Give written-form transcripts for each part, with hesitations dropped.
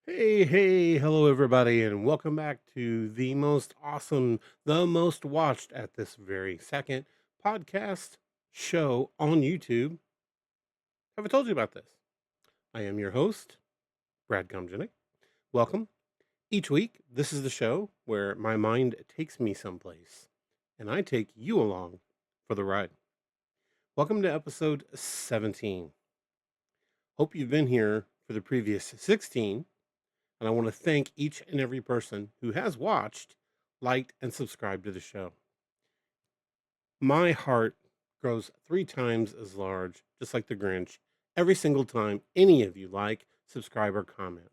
Hey, hello everybody, and welcome back to the most awesome, the most watched at this very second podcast show on YouTube. Have I told you about this? I am your host, Brad Gomjenick. Welcome. Each week, this is the show where my mind takes me someplace, and I take you along for the ride. Welcome to episode 17. Hope you've been here for the previous 16. And I want to thank each and every person who has watched, liked, and subscribed to the show. My heart grows 3 times as large, just like the Grinch, every single time any of you like, subscribe, or comment.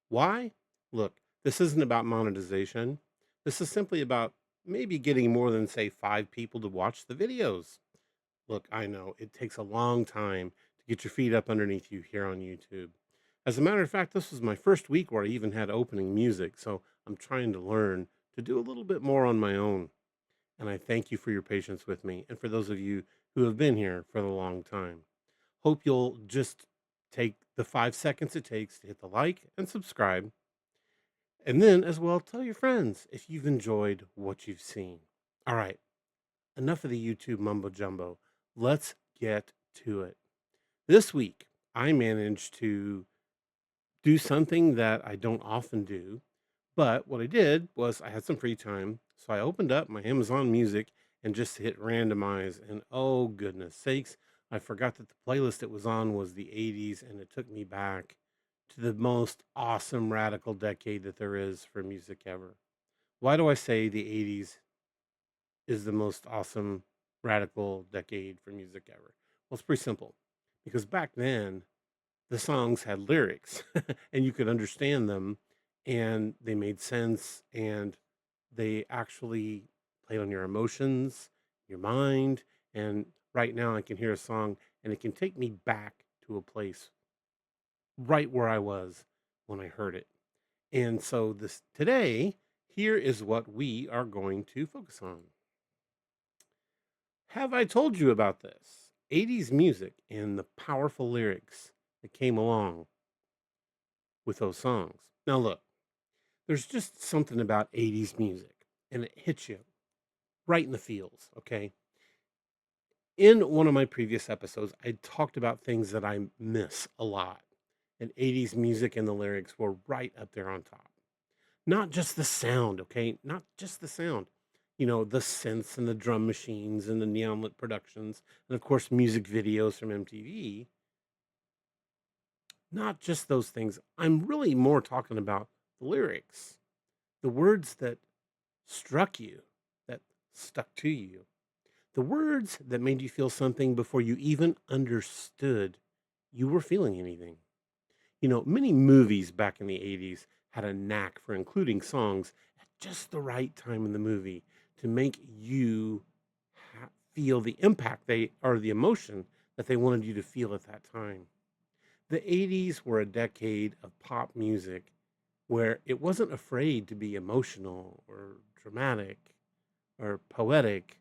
Why? Look, this isn't about monetization. This is simply about maybe getting more than, say, 5 people to watch the videos. Look, I know it takes a long time to get your feet up underneath you here on YouTube. As a matter of fact, this was my first week where I even had opening music, so I'm trying to learn to do a little bit more on my own. And I thank you for your patience with me and for those of you who have been here for a long time. Hope you'll just take the 5 seconds it takes to hit the like and subscribe. And then, as well, tell your friends if you've enjoyed what you've seen. All right, enough of the YouTube mumbo jumbo. Let's get to it. This week, I managed to do something that I don't often do. But what I did was I had some free time. So I opened up my Amazon Music and just hit randomize. And oh, goodness sakes, I forgot that the playlist it was on was the 80s. And it took me back to the most awesome radical decade that there is for music ever. Why do I say the 80s is the most awesome radical decade for music ever? Well, it's pretty simple because back then, the songs had lyrics and you could understand them and they made sense and they actually played on your emotions, your mind. And right now I can hear a song and it can take me back to a place right where I was when I heard it. And so this today, here is what we are going to focus on. Have I told you about this? 80s music and the powerful lyrics that came along with those songs. Now, look, there's just something about 80s music, and it hits you right in the feels, okay? In one of my previous episodes, I talked about things that I miss a lot, and 80s music and the lyrics were right up there on top. Not just the sound, okay? Not just the sound. You know, the synths and the drum machines and the neon lit productions, and of course, music videos from MTV. Not just those things. I'm really more talking about the lyrics, the words that struck you, that stuck to you, the words that made you feel something before you even understood you were feeling anything. You know, many movies back in the 80s had a knack for including songs at just the right time in the movie to make you feel the impact they or the emotion that they wanted you to feel at that time. The 80s were a decade of pop music where it wasn't afraid to be emotional or dramatic or poetic,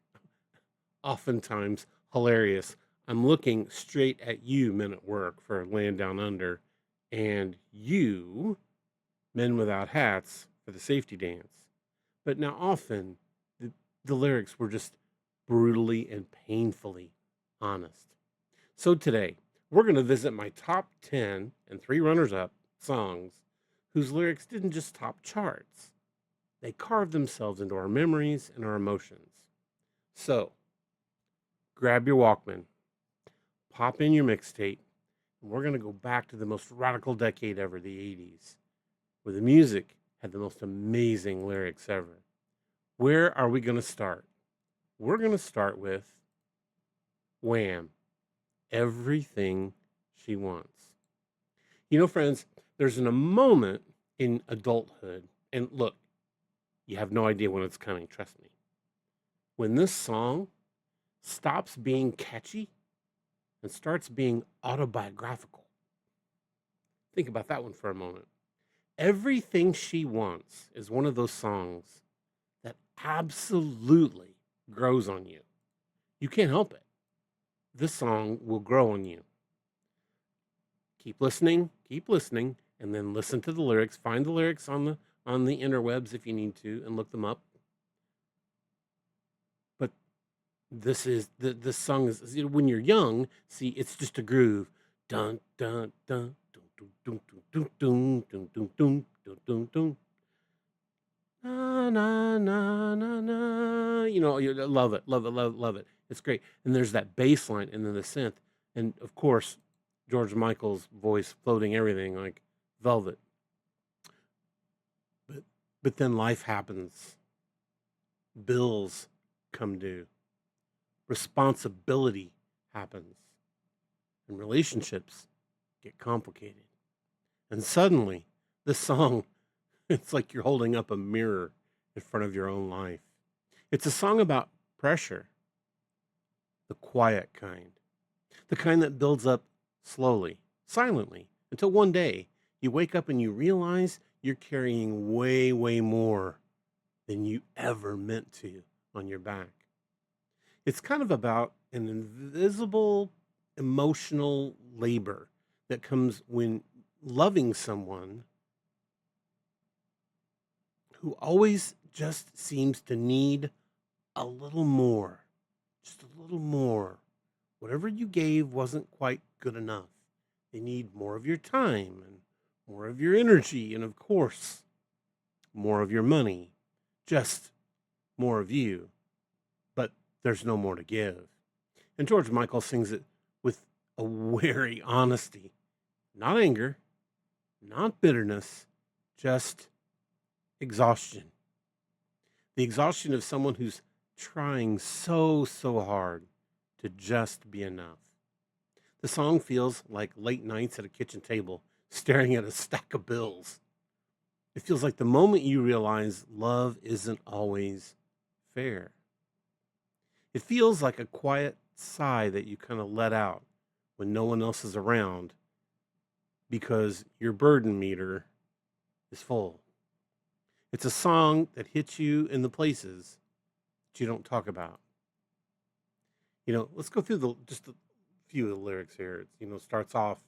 oftentimes hilarious. I'm looking straight at you, men at work, for Land Down Under, and you, men without hats, for the safety dance. But now, often, the lyrics were just brutally and painfully honest. So today, we're going to visit my top 10 and 3 runners up songs whose lyrics didn't just top charts, they carved themselves into our memories and our emotions. So, grab your Walkman, pop in your mixtape, and we're going to go back to the most radical decade ever, the 80s, where the music had the most amazing lyrics ever. Where are we going to start? We're going to start with Wham! Everything She Wants. You know, friends, there's a moment in adulthood. And look, you have no idea when it's coming, trust me. When this song stops being catchy and starts being autobiographical. Think about that one for a moment. Everything She Wants is one of those songs that absolutely grows on you. You can't help it. This song will grow on you. Keep listening, and then listen to the lyrics. Find the lyrics on the interwebs if you need to, and look them up. But this song is, when you're young. See, it's just a groove. Dun dun dun dun dun dun dun dun dun dun dun dun dun. Na na na na na. You love it, love it, love it. It's great. And there's that bass line, and then the synth, and of course, George Michael's voice floating everything like velvet. But then life happens. Bills come due. Responsibility happens. And relationships get complicated. And suddenly, this song, it's like you're holding up a mirror in front of your own life. It's a song about pressure, the quiet kind, the kind that builds up slowly, silently, until one day you wake up and you realize you're carrying way, way more than you ever meant to on your back. It's kind of about an invisible emotional labor that comes when loving someone who always just seems to need a little more, just a little more. Whatever you gave wasn't quite good enough. They need more of your time and more of your energy, and of course, more of your money, just more of you. But there's no more to give. And George Michael sings it with a wary honesty, not anger, not bitterness, just exhaustion. The exhaustion of someone who's trying so, so hard to just be enough. The song feels like late nights at a kitchen table, staring at a stack of bills. It feels like the moment you realize love isn't always fair. It feels like a quiet sigh that you kind of let out when no one else is around because your burden meter is full. It's a song that hits you in the places that you don't talk about. Let's go through just a few of the lyrics here. It starts off,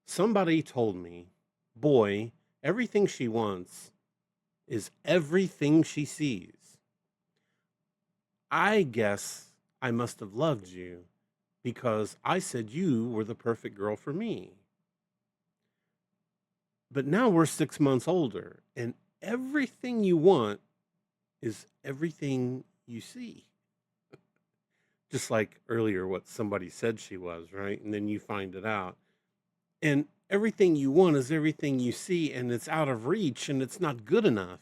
somebody told me, boy, everything she wants is everything she sees. I guess I must have loved you because I said you were the perfect girl for me. But now we're 6 months older, and everything you want is everything you see. Just like earlier, what somebody said she was, right? And then you find it out. And everything you want is everything you see, and it's out of reach, and it's not good enough.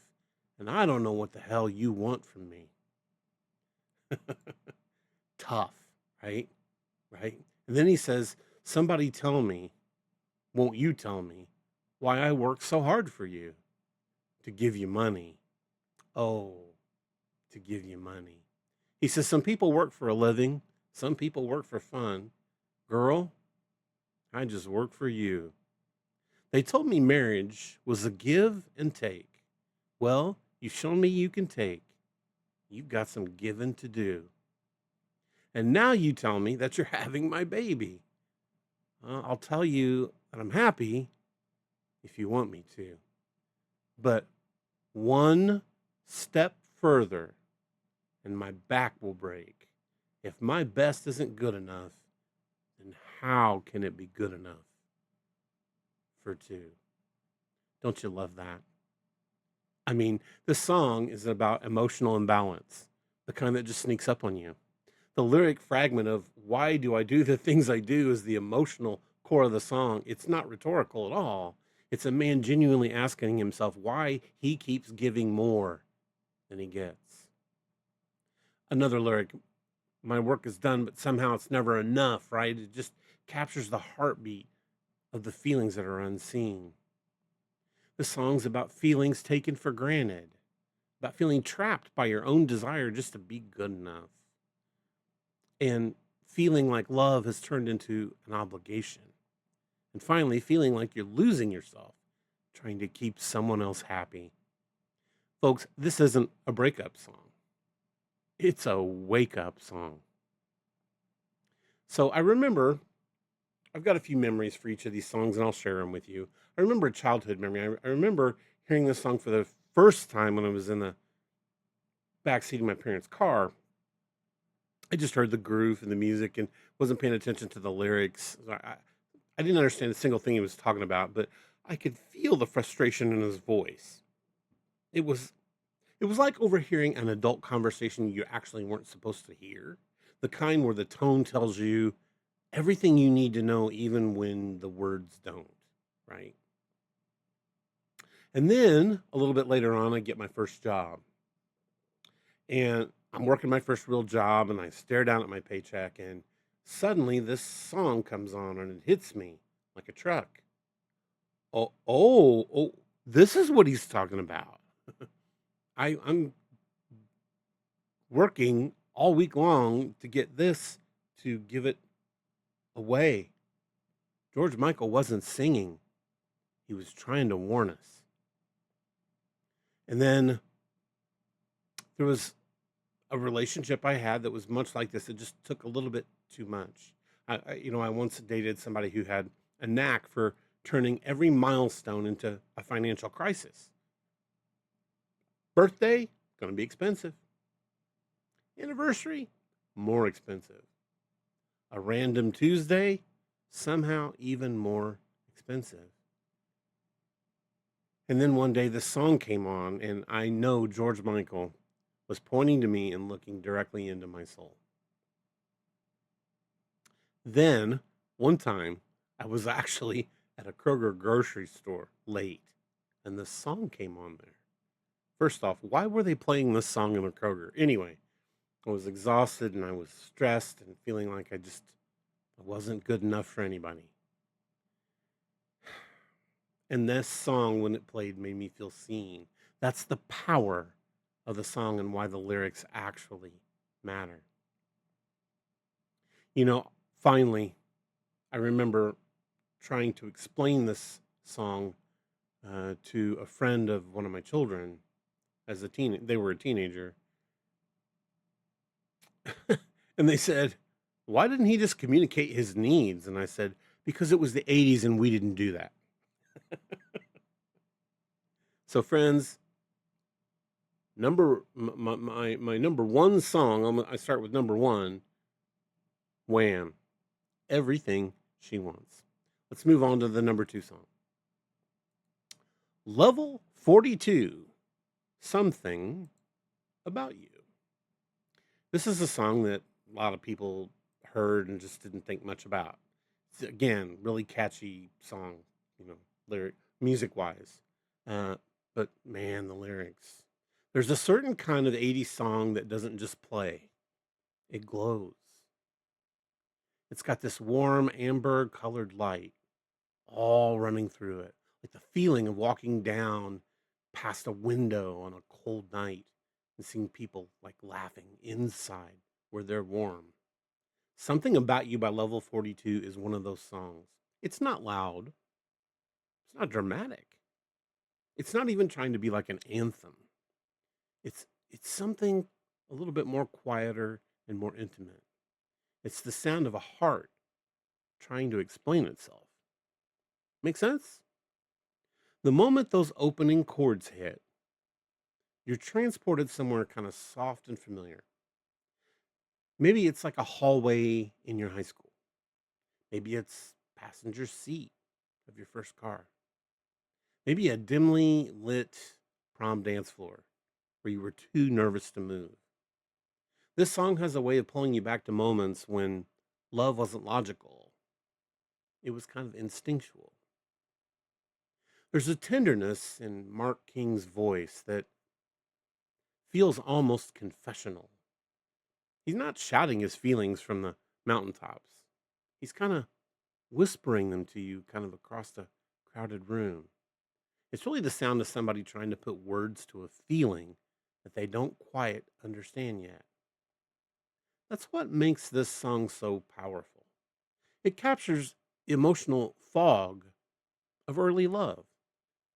And I don't know what the hell you want from me. Tough, right? Right? And then he says, somebody tell me, won't you tell me, why I work so hard for you? To give you money. Oh, to give you money. He says, some people work for a living, some people work for fun. Girl, I just work for you. They told me marriage was a give and take. Well, you've shown me you can take. You've got some giving to do. And now you tell me that you're having my baby. I'll tell you that I'm happy if you want me to. But one step further and my back will break. If my best isn't good enough, then how can it be good enough for two? Don't you love that? I mean, this song is about emotional imbalance, the kind that just sneaks up on you. The lyric fragment of why do I do the things I do is the emotional core of the song. It's not rhetorical at all. It's a man genuinely asking himself why he keeps giving more than he gets. Another lyric, my work is done, but somehow it's never enough, right? It just captures the heartbeat of the feelings that are unseen. The song's about feelings taken for granted, about feeling trapped by your own desire just to be good enough, and feeling like love has turned into an obligation, and finally feeling like you're losing yourself trying to keep someone else happy. Folks, this isn't a breakup song, it's a wake up song. So I remember, I've got a few memories for each of these songs and I'll share them with you. I remember a childhood memory. I remember hearing this song for the first time when I was in the backseat of my parents' car. I just heard the groove and the music and wasn't paying attention to the lyrics. I didn't understand a single thing he was talking about, but I could feel the frustration in his voice. It was it was like overhearing an adult conversation you actually weren't supposed to hear. The kind where the tone tells you everything you need to know even when the words don't, right? And then a little bit later on I get my first job. And I'm working my first real job and I stare down at my paycheck and suddenly this song comes on and it hits me like a truck. Oh, this is what he's talking about. I'm working all week long to get this to give it away. George Michael wasn't singing. He was trying to warn us. And then there was a relationship I had that was much like this. It just took a little bit too much. I once dated somebody who had a knack for turning every milestone into a financial crisis. Birthday, going to be expensive. Anniversary, more expensive. A random Tuesday, somehow even more expensive. And then one day this song came on, and I know George Michael was pointing to me and looking directly into my soul. Then, one time, I was actually at a Kroger grocery store late, and the song came on there. First off, why were they playing this song in a Kroger? Anyway, I was exhausted and I was stressed and feeling like I wasn't good enough for anybody. And this song, when it played, made me feel seen. That's the power of the song and why the lyrics actually matter. You know, finally, I remember trying to explain this song to a friend of one of my children as they were a teenager, and they said, "Why didn't he just communicate his needs?" And I said, "Because it was the '80s and we didn't do that." So, friends, my number one song. I start with number one. Wham! Everything She Wants. Let's move on to the number two song. Level 42. Something About You. This is a song that a lot of people heard and just didn't think much about. It's, again, really catchy song, you know, lyric music wise. Uh, but man, the lyrics. There's a certain kind of '80s song that doesn't just play; it glows. It's got this warm amber colored light all running through it, like the feeling of walking down past a window on a cold night and seeing people like laughing inside where they're warm. Something About You by Level 42 is one of those songs. It's not loud, it's not dramatic. It's not even trying to be like an anthem. It's something a little bit more quieter and more intimate. It's the sound of a heart trying to explain itself. Make sense? The moment those opening chords hit, you're transported somewhere kind of soft and familiar. Maybe it's like a hallway in your high school. Maybe it's passenger seat of your first car. Maybe a dimly lit prom dance floor where you were too nervous to move. This song has a way of pulling you back to moments when love wasn't logical. It was kind of instinctual. There's a tenderness in Mark King's voice that feels almost confessional. He's not shouting his feelings from the mountaintops. He's kind of whispering them to you kind of across the crowded room. It's really the sound of somebody trying to put words to a feeling that they don't quite understand yet. That's what makes this song so powerful. It captures the emotional fog of early love,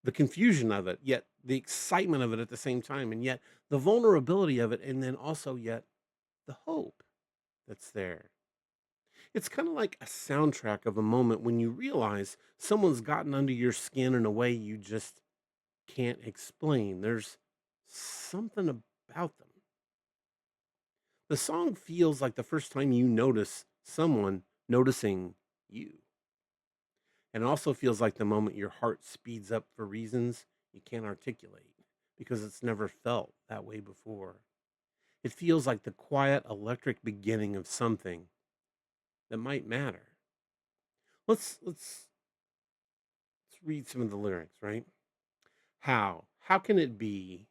the confusion of it, yet the excitement of it at the same time, and yet the vulnerability of it, and then also yet the hope that's there. It's kind of like a soundtrack of a moment when you realize someone's gotten under your skin in a way you just can't explain. There's something about them. The song feels like the first time you notice someone noticing you. And it also feels like the moment your heart speeds up for reasons you can't articulate because it's never felt that way before. It feels like the quiet electric beginning of something that might matter. Let's read some of the lyrics, right? How can it be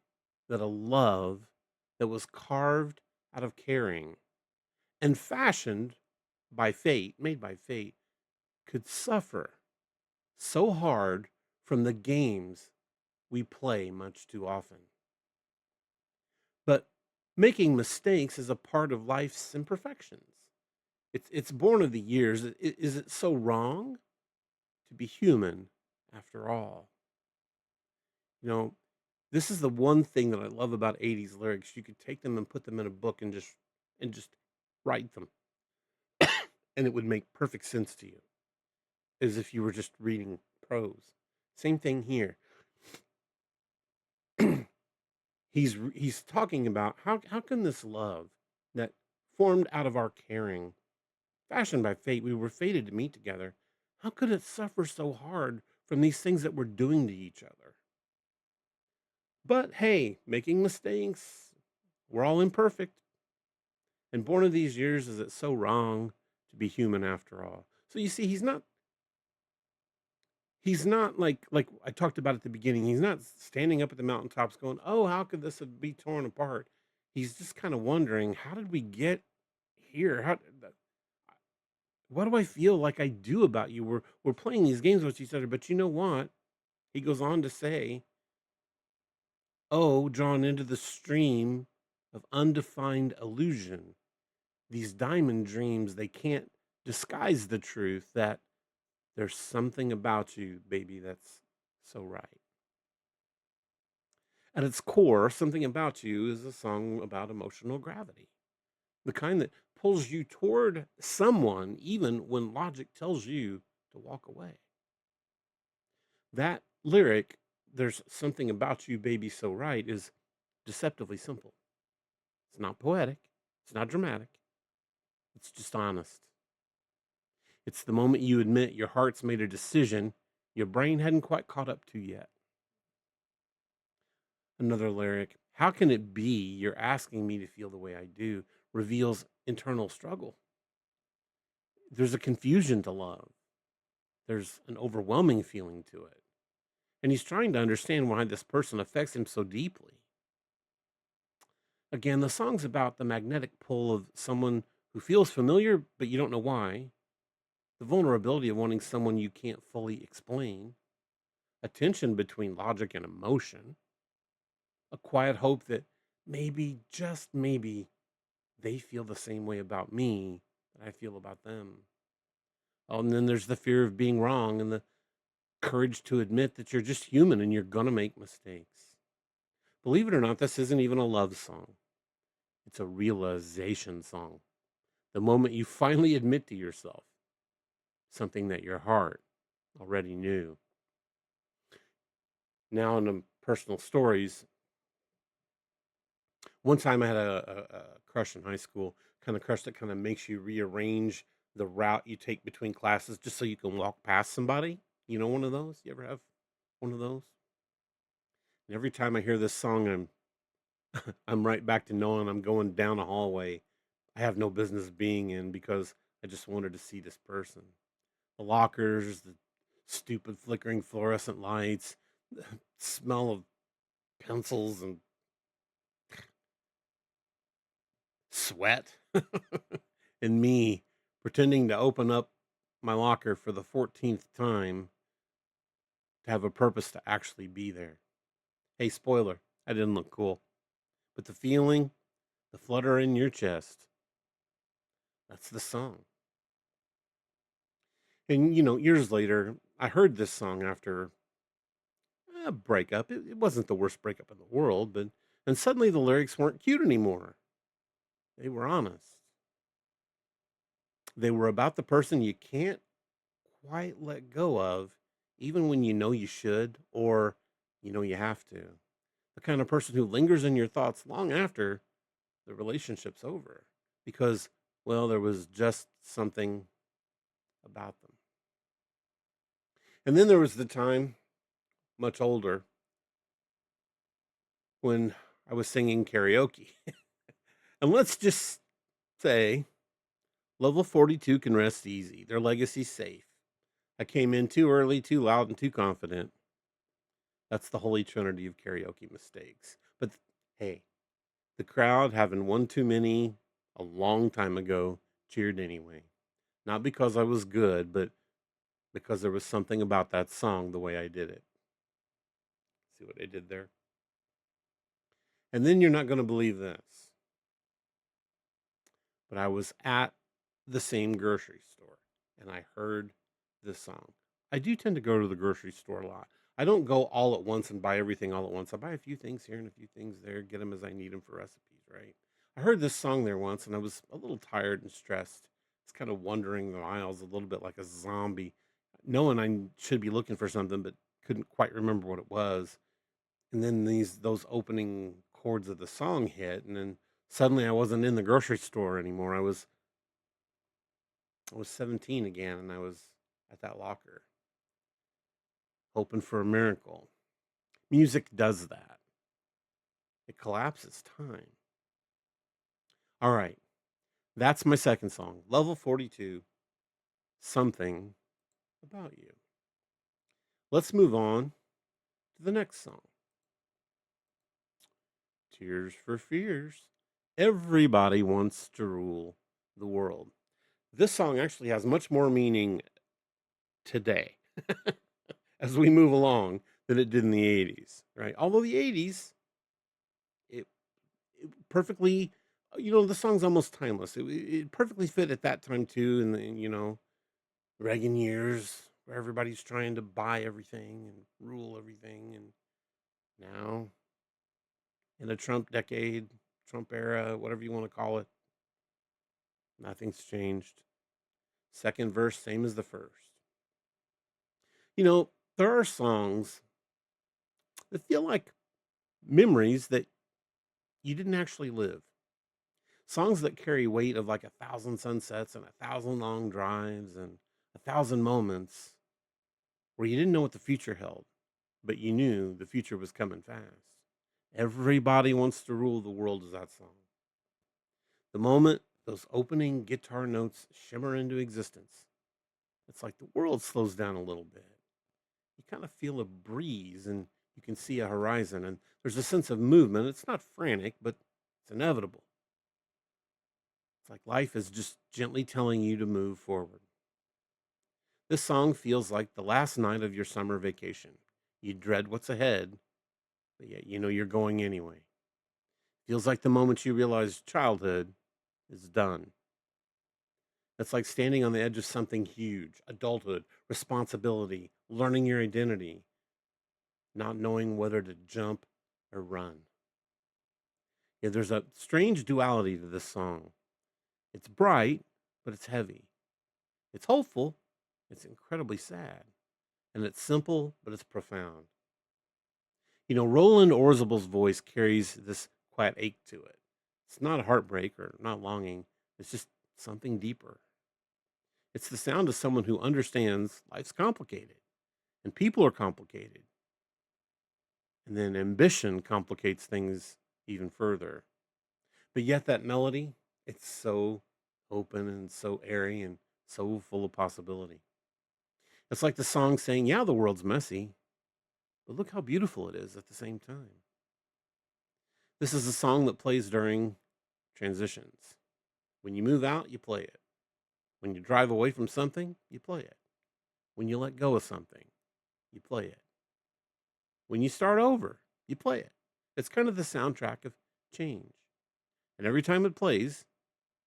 that a love that was carved out of caring and fashioned by fate, made by fate, could suffer so hard from the games we play much too often? But making mistakes is a part of life's imperfections. It's born of the years. Is it so wrong to be human after all? You know, this is the one thing that I love about 80s lyrics. You could take them and put them in a book and just write them, and it would make perfect sense to you as if you were just reading prose. Same thing here. He's talking about how can this love that formed out of our caring, fashioned by fate, we were fated to meet together. How could it suffer so hard from these things that we're doing to each other? But hey, making mistakes, we're all imperfect. And born of these years, is it so wrong to be human after all? So you see, he's not like I talked about at the beginning. He's not standing up at the mountaintops going, "Oh, how could this be torn apart?" He's just kind of wondering, how did we get here? What do I feel like I do about you? We're playing these games with each other, but you know what? He goes on to say, "Oh, drawn into the stream of undefined illusion, these diamond dreams, they can't disguise the truth that there's something about you, baby, that's so right." At its core, Something About You is a song about emotional gravity, the kind that pulls you toward someone even when logic tells you to walk away. That lyric, "There's something about you, baby, so right," is deceptively simple. It's not poetic, it's not dramatic, it's just honest. It's the moment you admit your heart's made a decision your brain hadn't quite caught up to yet. Another lyric, "How can it be you're asking me to feel the way I do?" reveals internal struggle. There's a confusion to love, there's an overwhelming feeling to it. And he's trying to understand why this person affects him so deeply. Again, the song's about the magnetic pull of someone who feels familiar, but you don't know why, the vulnerability of wanting someone you can't fully explain, a tension between logic and emotion, a quiet hope that maybe, just maybe, they feel the same way about me that I feel about them. Oh, and then there's the fear of being wrong and the courage to admit that you're just human and you're going to make mistakes. Believe it or not, this isn't even a love song, it's a realization song. The moment you finally admit to yourself something that your heart already knew. Now, in the personal stories, one time I had a crush in high school, kind of crush that kind of makes you rearrange the route you take between classes just so you can walk past somebody. You know, one of those? You ever have one of those? And every time I hear this song, I'm right back to knowing I'm going down a hallway I have no business being in because I just wanted to see this person. The lockers, the stupid flickering fluorescent lights, the smell of pencils and sweat, and me pretending to open up my locker for the 14th time to have a purpose to actually be there. Hey, spoiler, I didn't look cool. But the feeling, the flutter in your chest, that's the song. And, years later, I heard this song after a breakup. It wasn't the worst breakup in the world, but, and suddenly the lyrics weren't cute anymore. They were honest. They were about the person you can't quite let go of, even when you know you should or you know you have to. The kind of person who lingers in your thoughts long after the relationship's over because, well, there was just something about them. And then there was the time, much older, when I was singing karaoke. And let's just say Level 42 can rest easy. Their legacy's safe. I came in too early, too loud, and too confident. That's the holy trinity of karaoke mistakes. But hey, the crowd, having one too many a long time ago, cheered anyway. Not because I was good, but because there was something about that song the way I did it. See what I did there? And then you're not going to believe this, but I was at the same grocery store and I heard this song. I do tend to go to the grocery store a lot. I don't go all at once and buy everything all at once. I buy a few things here and a few things there, get them as I need them for recipes, right? I heard this song there once and I was a little tired and stressed. It's kind of wandering the aisles a little bit like a zombie, knowing I should be looking for something, but couldn't quite remember what it was. And then those opening chords of the song hit, and then suddenly I wasn't in the grocery store anymore. I was 17 again, and I was at that locker, hoping for a miracle. Music does that. It collapses time. All right, that's my second song, Level 42, Something About You. Let's move on to the next song, Tears for Fears. Everybody wants to rule the world. This song actually has much more meaning today as we move along than it did in the 80s, right? Although the 80s, it, it perfectly, the song's almost timeless. It perfectly fit at that time too, in the, Reagan years where everybody's trying to buy everything and rule everything. And now in the Trump decade, Trump era, whatever you want to call it, nothing's changed. Second verse, same as the first. There are songs that feel like memories that you didn't actually live. Songs that carry weight of like 1,000 sunsets and 1,000 long drives and 1,000 moments where you didn't know what the future held, but you knew the future was coming fast. Everybody wants to rule the world is that song. The moment those opening guitar notes shimmer into existence, it's like the world slows down a little bit. You kind of feel a breeze and you can see a horizon, and there's a sense of movement. It's not frantic, but it's inevitable. It's like life is just gently telling you to move forward. This song feels like the last night of your summer vacation. You dread what's ahead, but yet you know you're going anyway. Feels like the moment you realize childhood is done. It's like standing on the edge of something huge, adulthood, responsibility, learning your identity, not knowing whether to jump or run. Yeah, there's a strange duality to this song. It's bright, but it's heavy. It's hopeful, it's incredibly sad. And it's simple, but it's profound. Roland Orzabel's voice carries this quiet ache to it. It's not a heartbreak or not longing, it's just something deeper. It's the sound of someone who understands life's complicated and people are complicated. And then ambition complicates things even further. But yet that melody, it's so open and so airy and so full of possibility. It's like the song saying, yeah, the world's messy, but look how beautiful it is at the same time. This is a song that plays during transitions. When you move out, you play it. When you drive away from something, you play it. When you let go of something, you play it. When you start over, you play it. It's kind of the soundtrack of change. And every time it plays,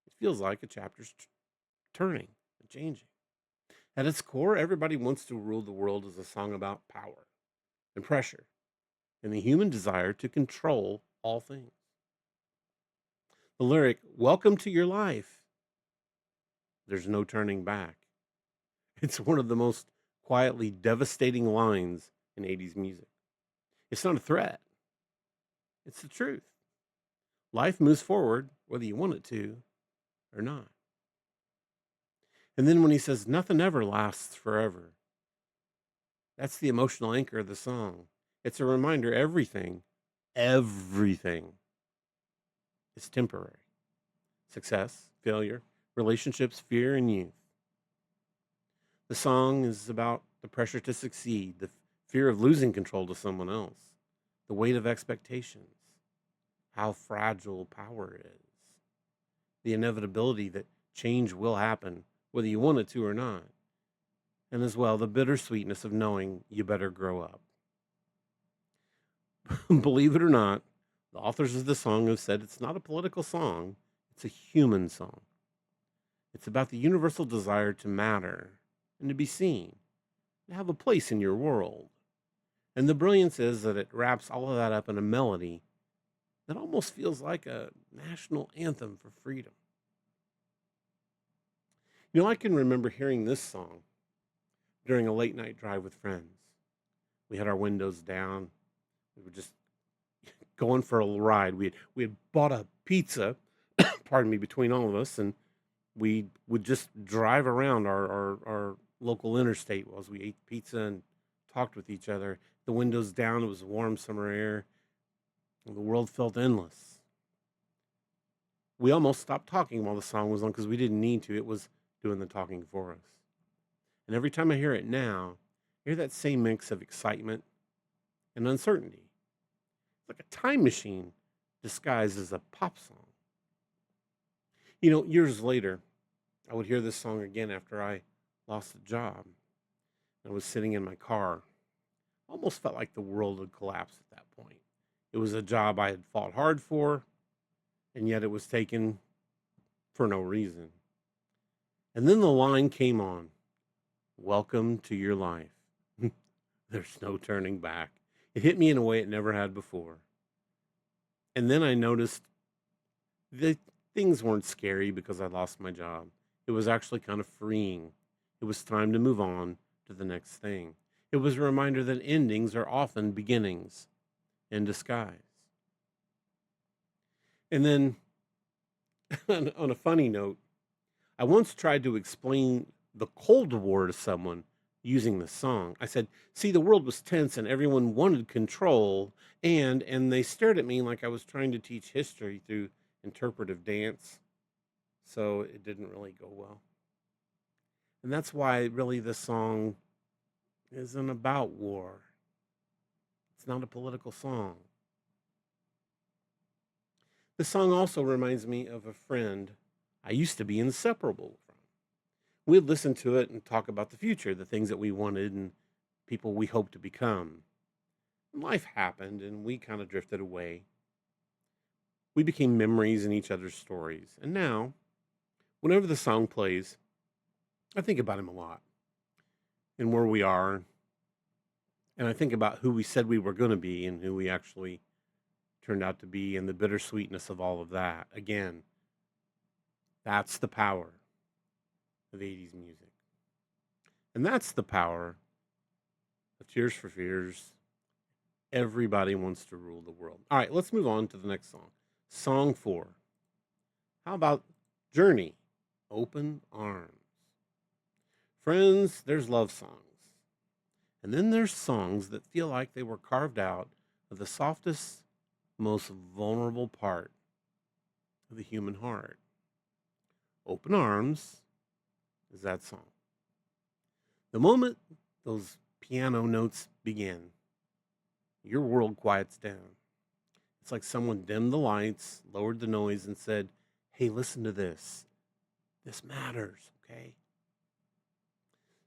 it feels like a chapter's turning and changing. At its core, Everybody Wants to Rule the World is a song about power and pressure and the human desire to control all things. The lyric, "Welcome to your life, there's no turning back." It's one of the most quietly devastating lines in 80s music. It's not a threat, it's the truth. Life moves forward whether you want it to or not. And then when he says, "Nothing ever lasts forever," that's the emotional anchor of the song. It's a reminder everything is temporary. Success, failure, relationships, fear, and youth. The song is about the pressure to succeed, the fear of losing control to someone else, the weight of expectations, how fragile power is, the inevitability that change will happen, whether you want it to or not, and as well the bittersweetness of knowing you better grow up. Believe it or not, the authors of the song have said it's not a political song, it's a human song. It's about the universal desire to matter and to be seen, to have a place in your world. And the brilliance is that it wraps all of that up in a melody that almost feels like a national anthem for freedom. I can remember hearing this song during a late night drive with friends. We had our windows down. We were just going for a ride. We had bought a pizza, pardon me, between all of us, and we would just drive around our local interstate while we ate pizza and talked with each other. The windows down, it was warm summer air, and the world felt endless. We almost stopped talking while the song was on because we didn't need to. It was doing the talking for us. And every time I hear it now, I hear that same mix of excitement and uncertainty. It's like a time machine disguised as a pop song. Years later, I would hear this song again after I lost a job. I was sitting in my car. Almost felt like the world had collapsed at that point. It was a job I had fought hard for, and yet it was taken for no reason. And then the line came on, "Welcome to your life. There's no turning back." It hit me in a way it never had before. And then I noticed that things weren't scary because I lost my job. It was actually kind of freeing. It was time to move on to the next thing. It was a reminder that endings are often beginnings in disguise. And then, on a funny note, I once tried to explain the Cold War to someone using the song. I said, "See, the world was tense and everyone wanted control, and they stared at me like I was trying to teach history through interpretive dance." So it didn't really go well. And that's why really this song isn't about war. It's not a political song. The song also reminds me of a friend I used to be inseparable from. We'd listen to it and talk about the future, the things that we wanted and people we hoped to become. And life happened and we kind of drifted away. We became memories in each other's stories. And now, whenever the song plays, I think about him a lot and where we are. And I think about who we said we were going to be and who we actually turned out to be and the bittersweetness of all of that. Again, that's the power of 80s music. And that's the power of Tears for Fears. Everybody Wants to Rule the World. All right, let's move on to the next song. Song 4. How about Journey, Open Arms? Friends, there's love songs. And then there's songs that feel like they were carved out of the softest, most vulnerable part of the human heart. Open Arms is that song. The moment those piano notes begin, your world quiets down. It's like someone dimmed the lights, lowered the noise, and said, "Hey, listen to this. This matters, okay?"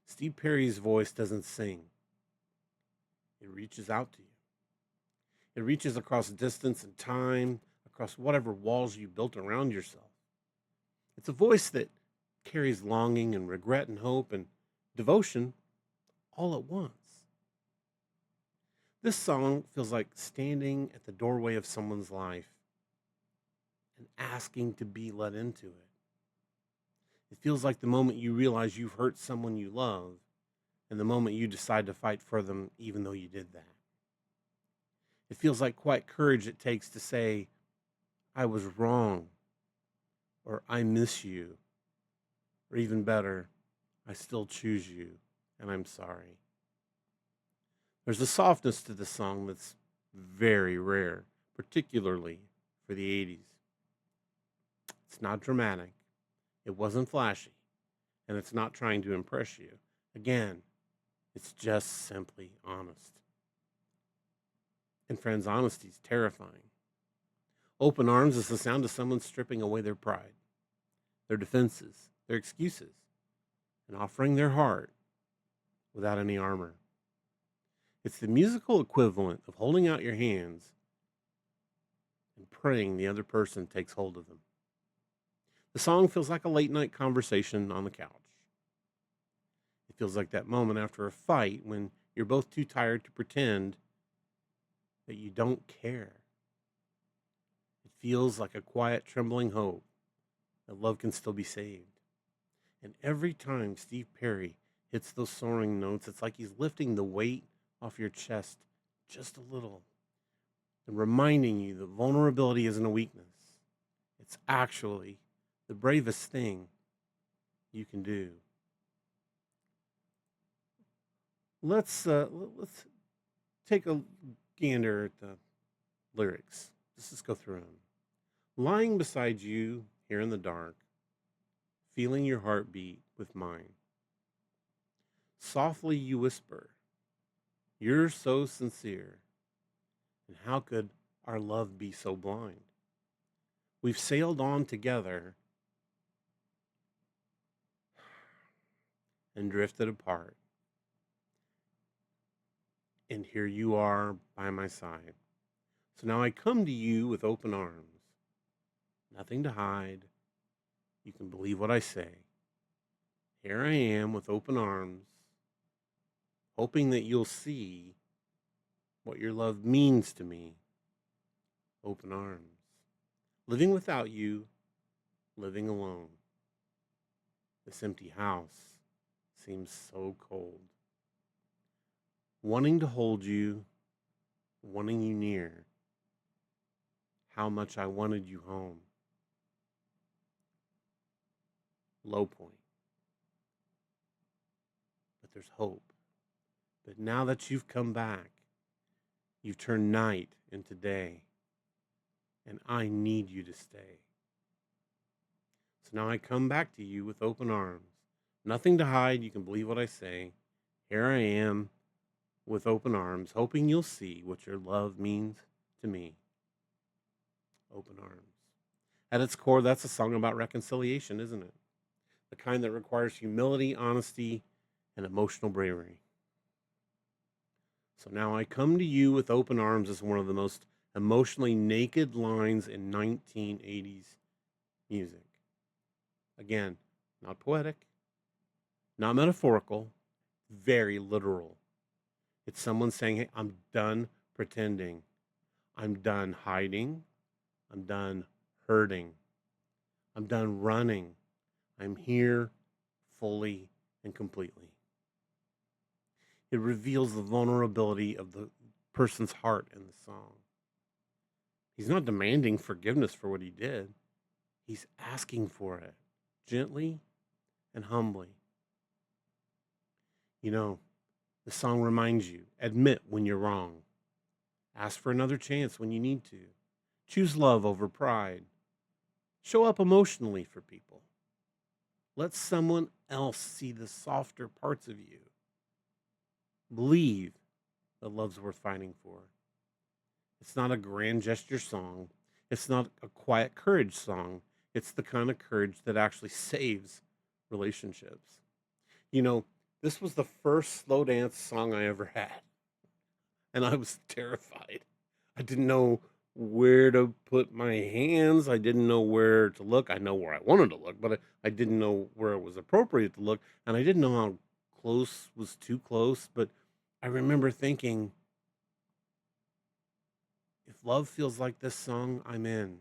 Steve Perry's voice doesn't sing, it reaches out to you. It reaches across distance and time, across whatever walls you built around yourself. It's a voice that carries longing and regret and hope and devotion all at once. This song feels like standing at the doorway of someone's life and asking to be let into it. It feels like the moment you realize you've hurt someone you love and the moment you decide to fight for them, even though you did that. It feels like quiet courage it takes to say, I was wrong, or I miss you, or even better, I still choose you, and I'm sorry. There's a softness to this song that's very rare, particularly for the 80s. It's not dramatic, it wasn't flashy, and it's not trying to impress you. Again, it's just simply honest. And friends, honesty is terrifying. Open arms is the sound of someone stripping away their pride, their defenses, their excuses, and offering their heart without any armor. It's the musical equivalent of holding out your hands and praying the other person takes hold of them. The song feels like a late night conversation on the couch. It feels like that moment after a fight when you're both too tired to pretend that you don't care. It feels like a quiet, trembling hope that love can still be saved. And every time Steve Perry hits those soaring notes, it's like he's lifting the weight off your chest just a little and reminding you that vulnerability isn't a weakness. It's actually the bravest thing you can do. Let's take a gander at the lyrics. Let's just go through them. Lying beside you here in the dark, feeling your heartbeat with mine. Softly you whisper, you're so sincere, and how could our love be so blind? We've sailed on together and drifted apart, and here you are by my side. So now I come to you with open arms, nothing to hide. You can believe what I say. Here I am with open arms, hoping that you'll see what your love means to me. Open arms. Living without you, living alone. This empty house seems so cold. Wanting to hold you, wanting you near. How much I wanted you home. Low point. But there's hope. But now that you've come back, you've turned night into day. And I need you to stay. So now I come back to you with open arms. Nothing to hide, you can believe what I say. Here I am with open arms, hoping you'll see what your love means to me. Open arms. At its core, that's a song about reconciliation, isn't it? The kind that requires humility, honesty, and emotional bravery. So now I come to you with open arms is one of the most emotionally naked lines in 1980s music. Again, not poetic, not metaphorical, very literal. It's someone saying, hey, I'm done pretending. I'm done hiding. I'm done hurting. I'm done running. I'm here fully and completely. It reveals the vulnerability of the person's heart in the song. He's not demanding forgiveness for what he did. He's asking for it gently and humbly. You know, the song reminds you, admit when you're wrong. Ask for another chance when you need to. Choose love over pride. Show up emotionally for people. Let someone else see the softer parts of you. Believe that love's worth fighting for. It's not a grand gesture song. It's not a quiet courage song. It's the kind of courage that actually saves relationships. You know, this was the first slow dance song I ever had, and I was terrified. I didn't know where to put my hands. I didn't know where to look. I know where I wanted to look, but I didn't know where it was appropriate to look. And I didn't know how close was too close. But I remember thinking, if love feels like this song, I'm in.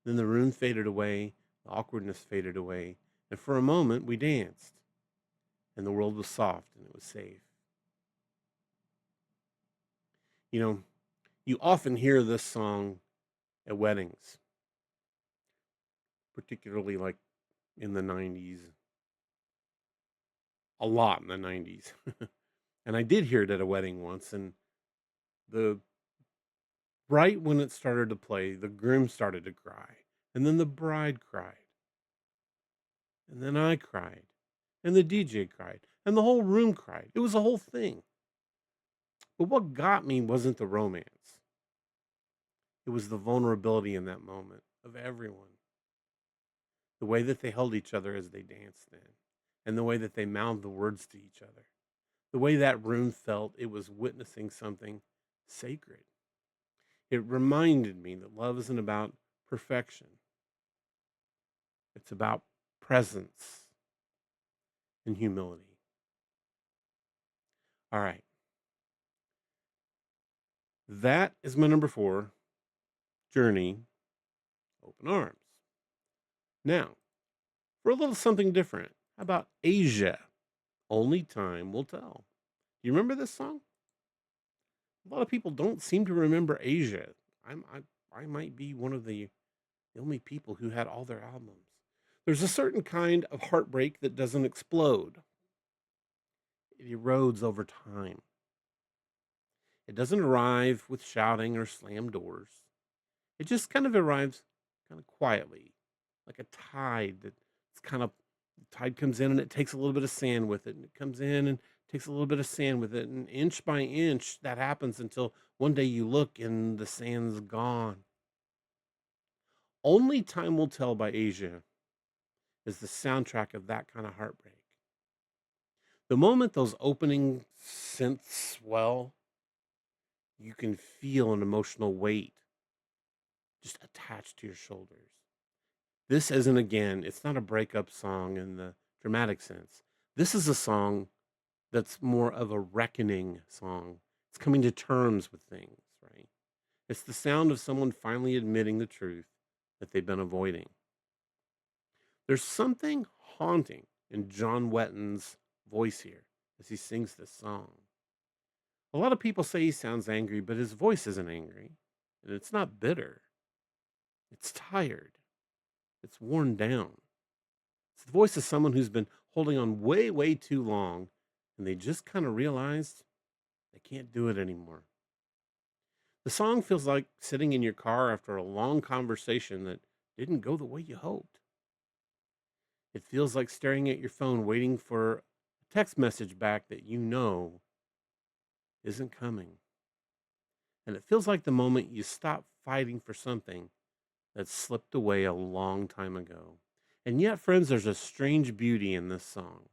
Then the room faded away, the awkwardness faded away, and for a moment we danced, and the world was soft and it was safe. You know, you often hear this song at weddings, particularly like in the 90s, a lot in the 90s. And I did hear it at a wedding once, and the right when it started to play, the groom started to cry, and then the bride cried, and then I cried, and the DJ cried, and the whole room cried. It was a whole thing. But what got me wasn't the romance. It was the vulnerability in that moment of everyone. The way that they held each other as they danced in, and the way that they mouthed the words to each other. The way that room felt it was witnessing something sacred. It reminded me that love isn't about perfection. It's about presence and humility. All right. That is my number 4, Journey, Open Arms. Now, for a little something different, how about Asia? Only Time Will Tell. You remember this song? A lot of people don't seem to remember Asia. I might be one of the only people who had all their albums. There's a certain kind of heartbreak that doesn't explode. It erodes over time. It doesn't arrive with shouting or slam doors. It just kind of arrives kind of quietly, like a tide that's kind of the tide comes in and it takes a little bit of sand with it, and it comes in and takes a little bit of sand with it, and inch by inch that happens until one day you look and the sand's gone. Only Time Will Tell by Asia is the soundtrack of that kind of heartbreak. The moment those opening synths swell, you can feel an emotional weight just attached to your shoulders. This isn't, again, it's not a breakup song in the dramatic sense. This is a song that's more of a reckoning song. It's coming to terms with things, right? It's the sound of someone finally admitting the truth that they've been avoiding. There's something haunting in John Wetton's voice here as he sings this song. A lot of people say he sounds angry, but his voice isn't angry, and it's not bitter. It's tired. It's worn down. It's the voice of someone who's been holding on way, way too long, and they just kind of realized they can't do it anymore. The song feels like sitting in your car after a long conversation that didn't go the way you hoped. It feels like staring at your phone, waiting for a text message back that you know isn't coming. And it feels like the moment you stop fighting for something that slipped away a long time ago. And yet, friends, there's a strange beauty in this song.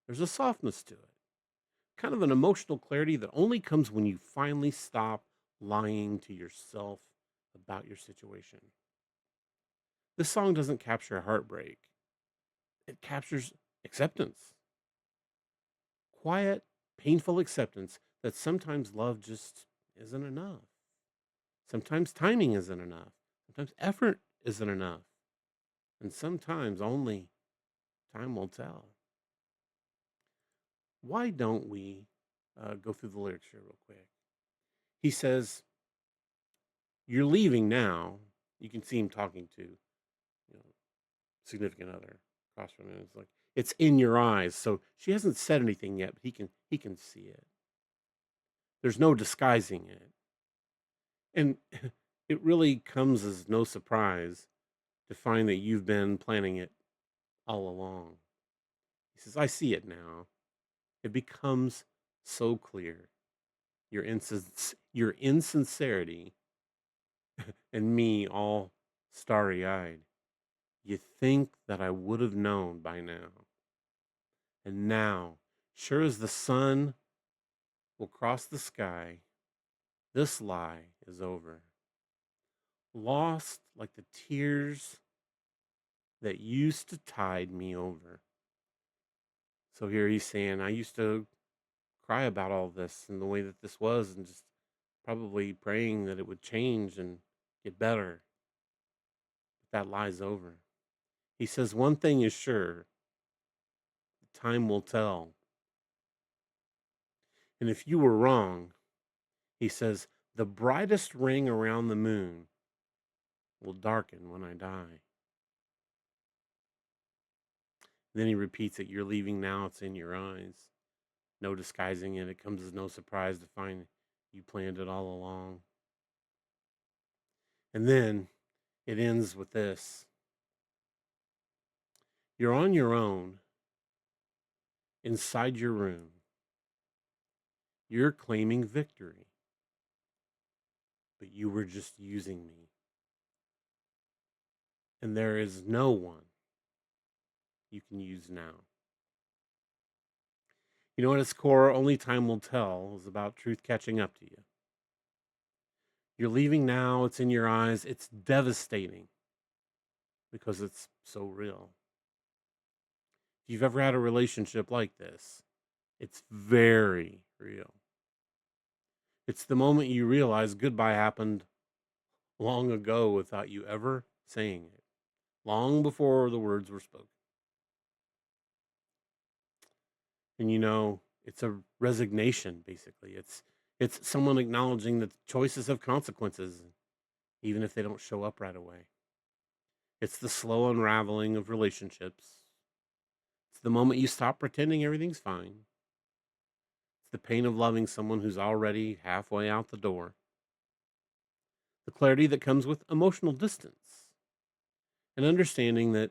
There's a softness to it, kind of an emotional clarity that only comes when you finally stop lying to yourself about your situation. This song doesn't capture heartbreak, it captures acceptance. Quiet, painful acceptance that sometimes love just isn't enough. Sometimes timing isn't enough. Sometimes effort isn't enough. And sometimes only time will tell. Why don't we go through the lyrics here real quick? He says, "You're leaving now." You can see him talking to, significant other across from him. It's like it's in your eyes. So she hasn't said anything yet, but he can see it. There's no disguising it. And it really comes as no surprise to find that you've been planning it all along. He says, "I see it now. It becomes so clear. Your insincerity and me all starry eyed. You think that I would have known by now. And now, sure as the sun will cross the sky, this lie is over. Lost like the tears that used to tide me over. So here he's saying, I used to cry about all this and the way that this was, and just probably praying that it would change and get better. But that lies over. He says, one thing is sure, time will tell. And if you were wrong, he says, the brightest ring around the moon will darken when I die. Then he repeats it, you're leaving now, it's in your eyes. No disguising it. It comes as no surprise to find you planned it all along. And then it ends with this. You're on your own inside your room. You're claiming victory, but you were just using me. And there is no one you can use now. You know, at its core, only time will tell is about truth catching up to you. You're leaving now, it's in your eyes, it's devastating because it's so real. If you've ever had a relationship like this, it's very real. It's the moment you realize goodbye happened long ago without you ever saying it, long before the words were spoken. And you know, it's a resignation, basically. It's someone acknowledging that choices have consequences, even if they don't show up right away. It's the slow unraveling of relationships. It's the moment you stop pretending everything's fine. It's the pain of loving someone who's already halfway out the door. The clarity that comes with emotional distance. And understanding that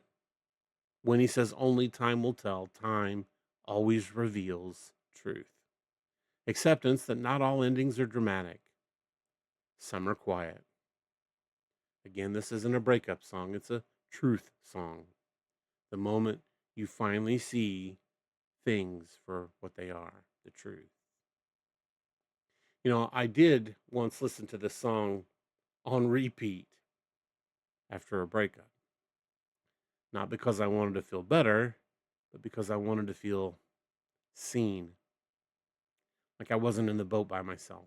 when he says only time will tell, time always reveals truth. Acceptance that not all endings are dramatic. Some are quiet. Again, this isn't a breakup song, it's a truth song. The moment you finally see things for what they are, the truth. You know, I did once listen to this song on repeat after a breakup. Not because I wanted to feel better, but because I wanted to feel seen. Like I wasn't in the boat by myself.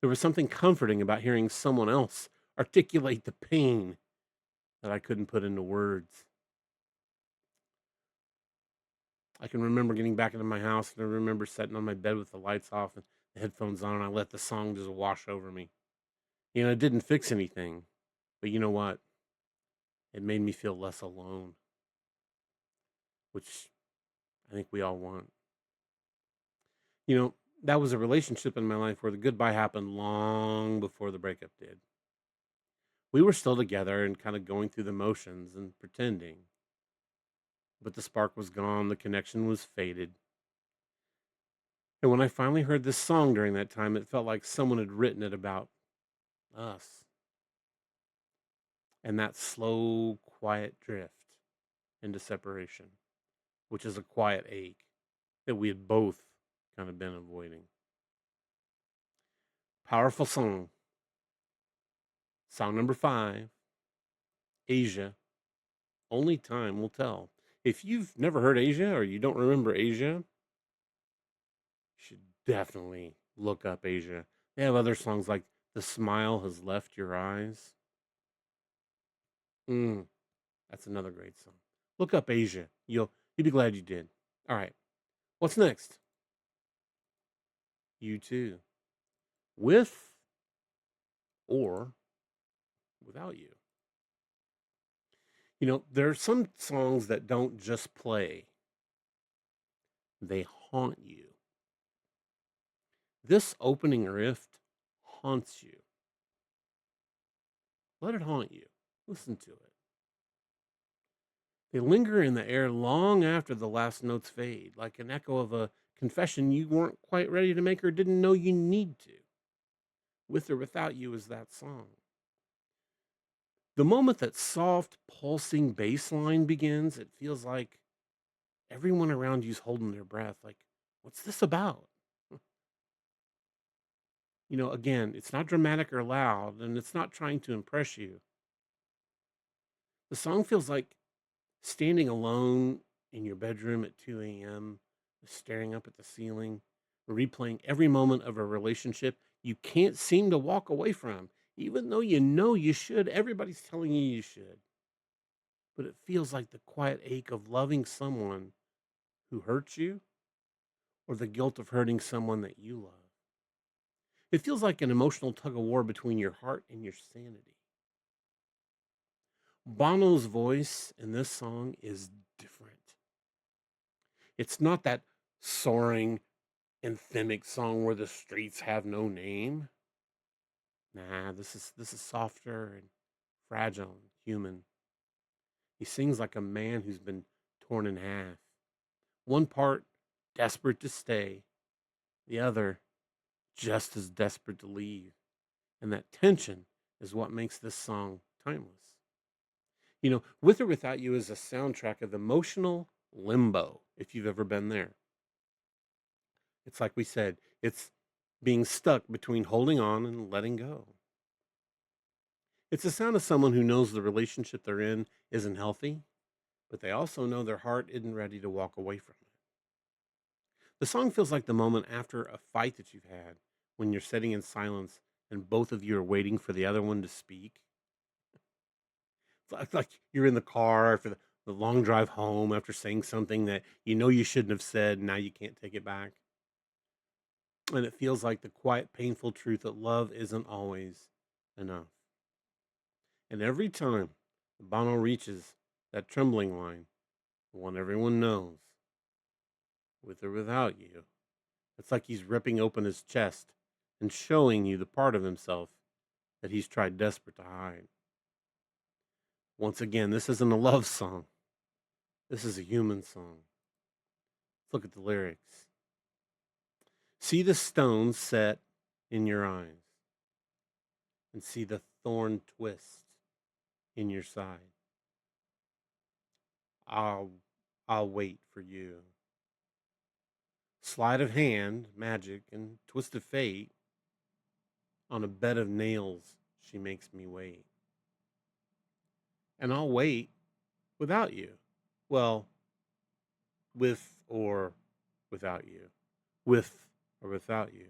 There was something comforting about hearing someone else articulate the pain that I couldn't put into words. I can remember getting back into my house, and I remember sitting on my bed with the lights off and the headphones on, and I let the song just wash over me. You know, it didn't fix anything, but you know what? It made me feel less alone, which I think we all want. You know, that was a relationship in my life where the goodbye happened long before the breakup did. We were still together and kind of going through the motions and pretending, but the spark was gone, the connection was faded. And when I finally heard this song during that time, it felt like someone had written it about us and that slow, quiet drift into separation, which is a quiet ache that we had both kind of been avoiding. Powerful song. Song number 5, Asia. Only time will tell. If you've never heard Asia or you don't remember Asia, you should definitely look up Asia. They have other songs like The Smile Has Left Your Eyes. That's another great song. Look up Asia. You'll be glad you did. All right. What's next? U2. With or without you. You know, there are some songs that don't just play, they haunt you. This opening riff haunts you. Let it haunt you. Listen to it. They linger in the air long after the last notes fade, like an echo of a confession you weren't quite ready to make or didn't know you need to. With or without you is that song. The moment that soft, pulsing bass line begins, it feels like everyone around you's holding their breath. Like, what's this about? Again, it's not dramatic or loud, and it's not trying to impress you. The song feels like standing alone in your bedroom at 2 a.m., staring up at the ceiling, replaying every moment of a relationship you can't seem to walk away from, even though you know you should. Everybody's telling you you should. But it feels like the quiet ache of loving someone who hurts you or the guilt of hurting someone that you love. It feels like an emotional tug of war between your heart and your sanity. Bono's voice in this song is different. It's not that soaring, anthemic song where the streets have no name. Nah, this is softer and fragile and human. He sings like a man who's been torn in half. One part desperate to stay, the other just as desperate to leave. And that tension is what makes this song timeless. With or Without You is a soundtrack of emotional limbo, if you've ever been there. It's like we said, it's being stuck between holding on and letting go. It's the sound of someone who knows the relationship they're in isn't healthy, but they also know their heart isn't ready to walk away from it. The song feels like the moment after a fight that you've had when you're sitting in silence and both of you are waiting for the other one to speak. It's like you're in the car for the long drive home after saying something that you know you shouldn't have said, and now you can't take it back. And it feels like the quiet, painful truth that love isn't always enough. And every time Bono reaches that trembling line, the one everyone knows, with or without you, it's like he's ripping open his chest and showing you the part of himself that he's tried desperate to hide. Once again, this isn't a love song. This is a human song. Let's look at the lyrics. See the stones set in your eyes and see the thorn twist in your side. I'll I'll wait for you. Sleight of hand, magic, and twist of fate. On a bed of nails, she makes me wait. And I'll wait without you. Well, with or without you. With or without you.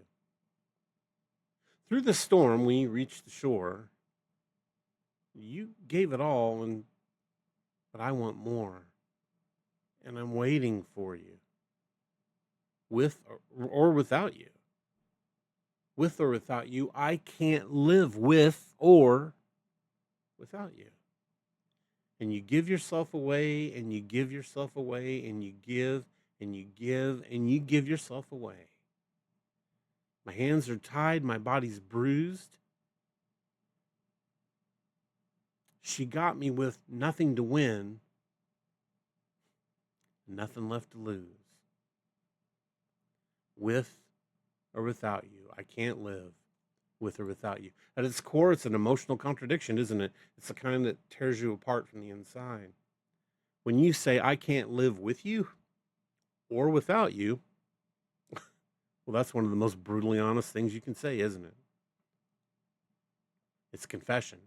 Through the storm, we reached the shore. You gave it all, but I want more. And I'm waiting for you. With or without you. With or without you, I can't live with or without you. And you give yourself away, and you give yourself away, and you give, and you give, and you give yourself away. My hands are tied, my body's bruised. She got me with nothing to win, nothing left to lose. With or without you, I can't live with or without you. At its core, it's an emotional contradiction, isn't it? It's the kind that tears you apart from the inside. When you say, I can't live with you or without you, well, that's one of the most brutally honest things you can say, isn't it? It's confession.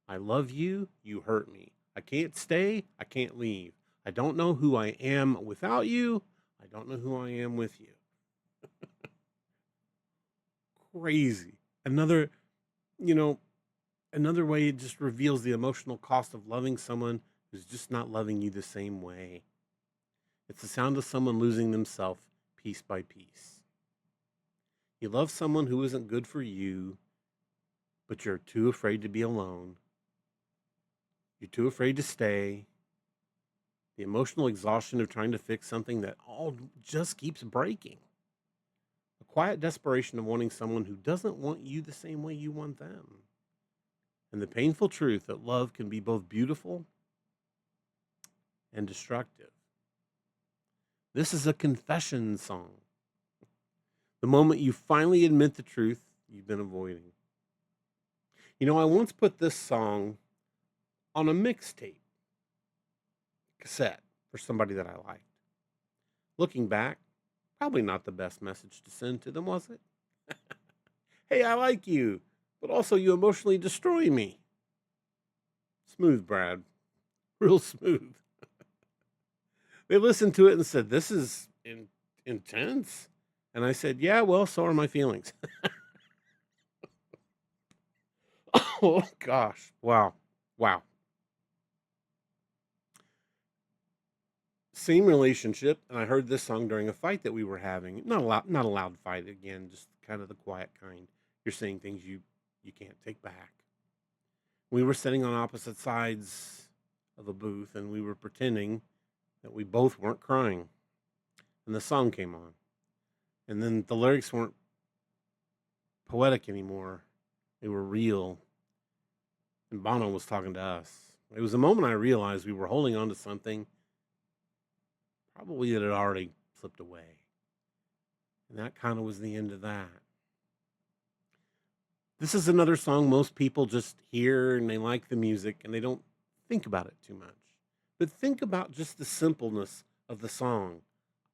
I love you, you hurt me. I can't stay, I can't leave. I don't know who I am without you. I don't know who I am with you. Crazy. Another, you know, another way it just reveals the emotional cost of loving someone who's just not loving you the same way. It's the sound of someone losing themselves piece by piece. You love someone who isn't good for you, but you're too afraid to be alone. You're too afraid to stay. The emotional exhaustion of trying to fix something that all just keeps breaking. A quiet desperation of wanting someone who doesn't want you the same way you want them. And the painful truth that love can be both beautiful and destructive. This is a confession song. The moment you finally admit the truth you've been avoiding. I once put this song on a mixtape cassette for somebody that I liked. Looking back, probably not the best message to send to them, was it? Hey, I like you, but also you emotionally destroy me. Smooth, Brad. Real smooth. They listened to it and said, "This is intense." And I said, "Yeah, well, so are my feelings." Oh gosh. Wow. Wow. Same relationship, and I heard this song during a fight that we were having. Not a loud fight again, just kind of the quiet kind. You're saying things you can't take back. We were sitting on opposite sides of a booth and we were pretending that we both weren't crying. And the song came on. And then the lyrics weren't poetic anymore. They were real. And Bono was talking to us. It was a moment I realized we were holding on to something probably that had already slipped away. And that kind of was the end of that. This is another song most people just hear and they like the music and they don't think about it too much. But think about just the simpleness of the song.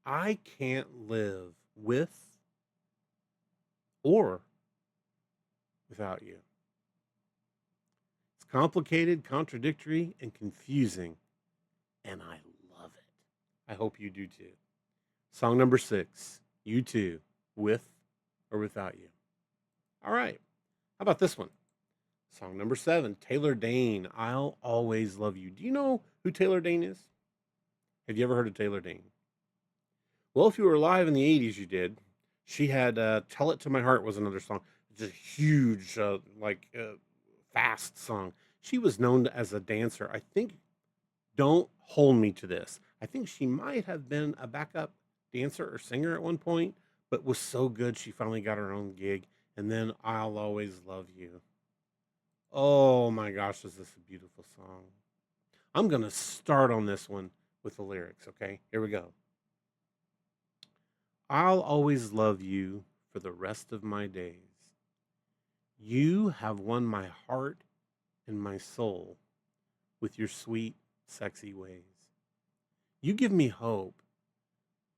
I can't live with or without you. It's complicated, contradictory, and confusing, and I love it. I hope you do too. Song number 6, U2, with or without you. All right. How about this one? Song number 7, Taylor Dayne, I'll Always Love You. Do you know who Taylor Dayne is? Have you ever heard of Taylor Dayne? Well, if you were alive in the 80s, you did. She had Tell It to My Heart was another song. It's a huge, fast song. She was known as a dancer. I think, don't hold me to this. I think she might have been a backup dancer or singer at one point, but was so good she finally got her own gig. And then I'll Always Love You. Oh my gosh, is this a beautiful song? I'm going to start on this one with the lyrics, okay? Here we go. I'll always love you for the rest of my days. You have won my heart and my soul with your sweet, sexy ways. You give me hope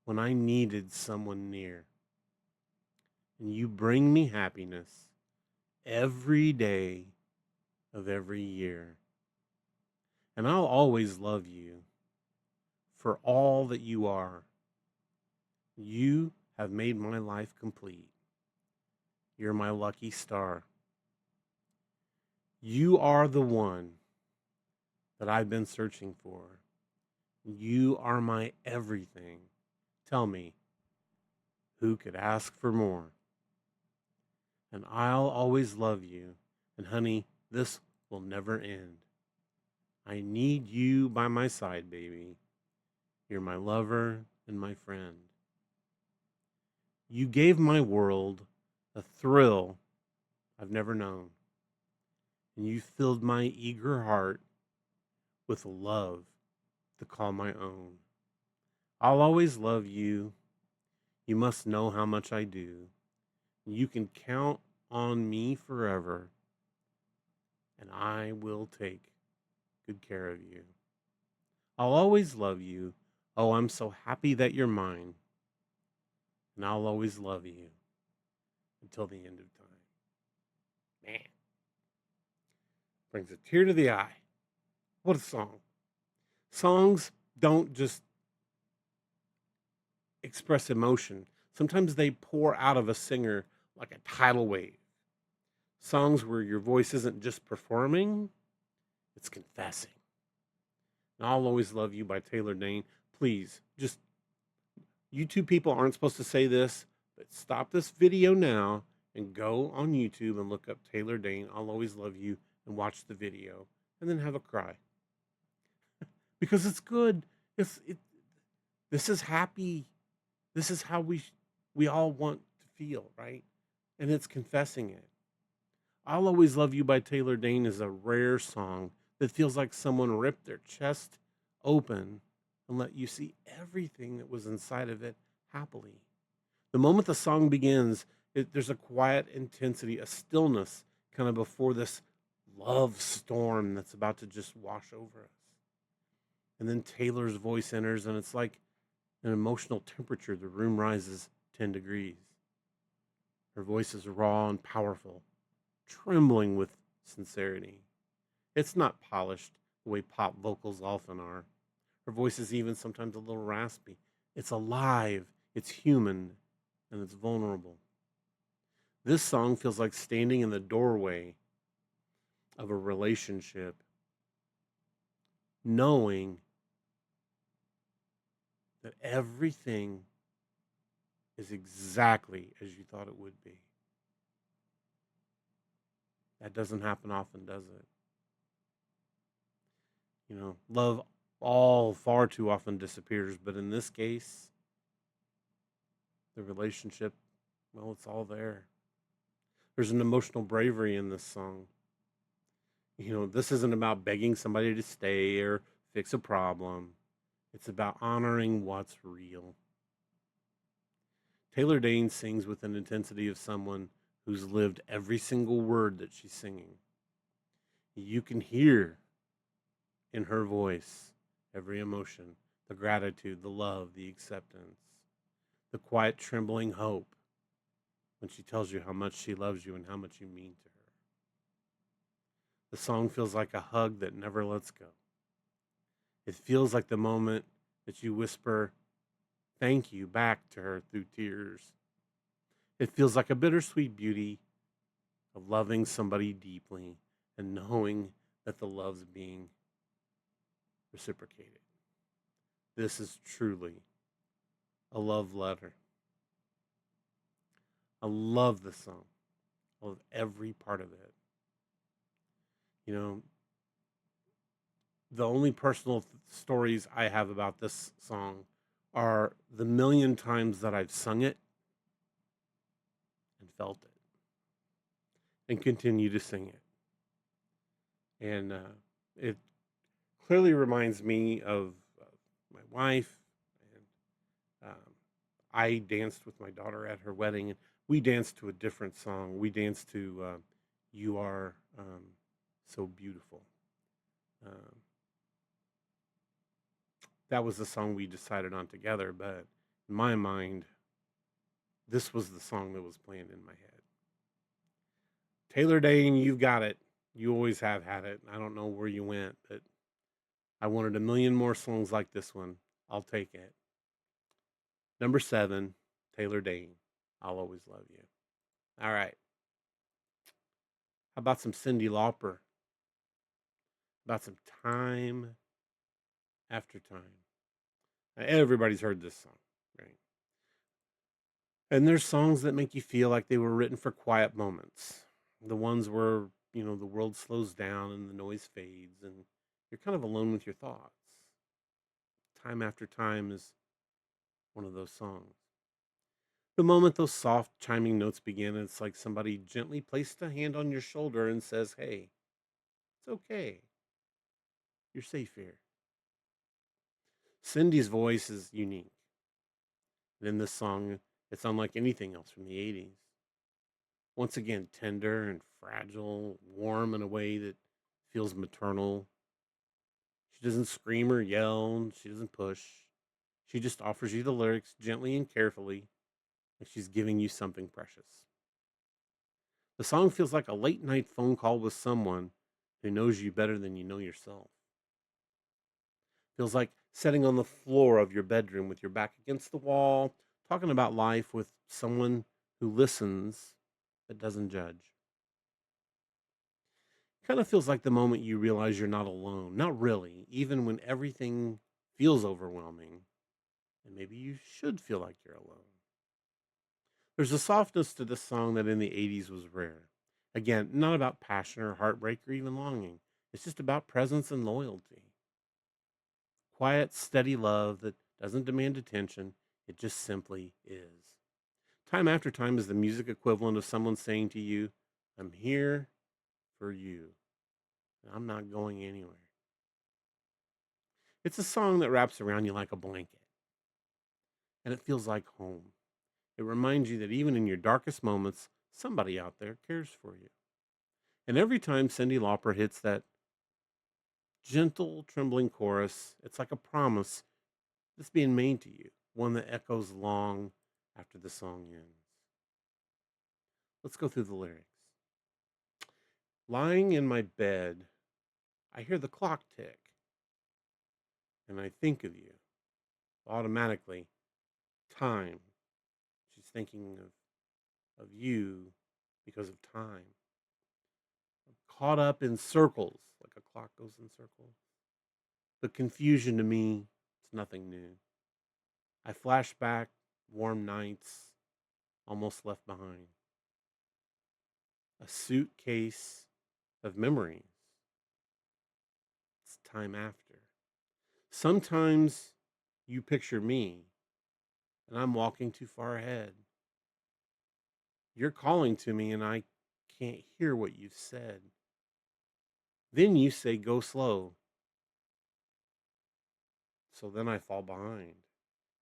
when I needed someone near. And you bring me happiness every day of every year. And I'll always love you for all that you are. You have made my life complete. You're my lucky star. You are the one that I've been searching for. You are my everything. Tell me, who could ask for more? And I'll always love you. And honey, this will never end. I need you by my side, baby. You're my lover and my friend. You gave my world a thrill I've never known. And you filled my eager heart with love to call my own. I'll always love you. You must know how much I do. You can count on me forever, and I will take good care of you. I'll always love you. Oh, I'm so happy that you're mine. And I'll always love you until the end of time. Man, brings a tear to the eye. What a song. Songs don't just express emotion. Sometimes they pour out of a singer like a tidal wave. Songs where your voice isn't just performing, it's confessing. And I'll Always Love You by Taylor Dayne. Please, just, YouTube people aren't supposed to say this, but stop this video now and go on YouTube and look up Taylor Dayne, I'll Always Love You, and watch the video, and then have a cry. Because it's good. This is happy. This is how we all want to feel, right? And it's confessing it. I'll Always Love You by Taylor Dayne is a rare song that feels like someone ripped their chest open and let you see everything that was inside of it happily. The moment the song begins, there's a quiet intensity, a stillness kind of before this love storm that's about to just wash over us. And then Taylor's voice enters, and it's like an emotional temperature. The room rises 10 degrees. Her voice is raw and powerful, trembling with sincerity. It's not polished the way pop vocals often are. Her voice is even sometimes a little raspy. It's alive, it's human, and it's vulnerable. This song feels like standing in the doorway of a relationship, knowing that everything is exactly as you thought it would be. That doesn't happen often, does it? Love all far too often disappears, but in this case, the relationship, well, it's all there. There's an emotional bravery in this song. This isn't about begging somebody to stay or fix a problem. It's about honoring what's real. Taylor Dayne sings with an intensity of someone who's lived every single word that she's singing. You can hear in her voice every emotion, the gratitude, the love, the acceptance, the quiet, trembling hope when she tells you how much she loves you and how much you mean to her. The song feels like a hug that never lets go. It feels like the moment that you whisper thank you back to her through tears. It feels like a bittersweet beauty of loving somebody deeply and knowing that the love's being reciprocated. This is truly a love letter. I love this song. I love every part of it. You know, the only personal stories I have about this song are the million times that I've sung it and felt it and continue to sing it. And it clearly reminds me of my wife. And I danced with my daughter at her wedding, and we danced to a different song. We danced to You Are So Beautiful. Um, that was the song we decided on together, but in my mind, this was the song that was playing in my head. Taylor Dayne, you've got it. You always have had it. I don't know where you went, but I wanted a million more songs like this one. I'll take it. Number 7, Taylor Dayne. I'll always love you. All right. How about some Cyndi Lauper? About some Time After Time. Now, everybody's heard this song, right? And there's songs that make you feel like they were written for quiet moments. The ones where, the world slows down and the noise fades and you're kind of alone with your thoughts. Time After Time is one of those songs. The moment those soft chiming notes begin, it's like somebody gently placed a hand on your shoulder and says, "Hey, it's okay. You're safe here." Cindy's voice is unique. And in this song, it's unlike anything else from the 80s. Once again, tender and fragile, warm in a way that feels maternal. She doesn't scream or yell, she doesn't push. She just offers you the lyrics gently and carefully, like she's giving you something precious. The song feels like a late night phone call with someone who knows you better than you know yourself. Feels like sitting on the floor of your bedroom with your back against the wall, talking about life with someone who listens but doesn't judge. Kind of feels like the moment you realize you're not alone. Not really, even when everything feels overwhelming, and maybe you should feel like you're alone. There's a softness to this song that in the 80s was rare. Again, not about passion or heartbreak or even longing. It's just about presence and loyalty. Quiet, steady love that doesn't demand attention. It just simply is. Time After Time is the music equivalent of someone saying to you, "I'm here for you, and I'm not going anywhere." It's a song that wraps around you like a blanket, and it feels like home. It reminds you that even in your darkest moments, somebody out there cares for you. And every time Cyndi Lauper hits that gentle, trembling chorus, it's like a promise that's being made to you, one that echoes long after the song ends. Let's go through the lyrics. Lying in my bed, I hear the clock tick, and I think of you. Automatically, time. She's thinking of you because of time. I'm caught up in circles, like a clock goes in circles. The confusion to me, it's nothing new. I flash back warm nights, almost left behind. A suitcase of memories. It's time after. Sometimes you picture me, and I'm walking too far ahead. You're calling to me, and I can't hear what you've said. Then you say, go slow. So then I fall behind,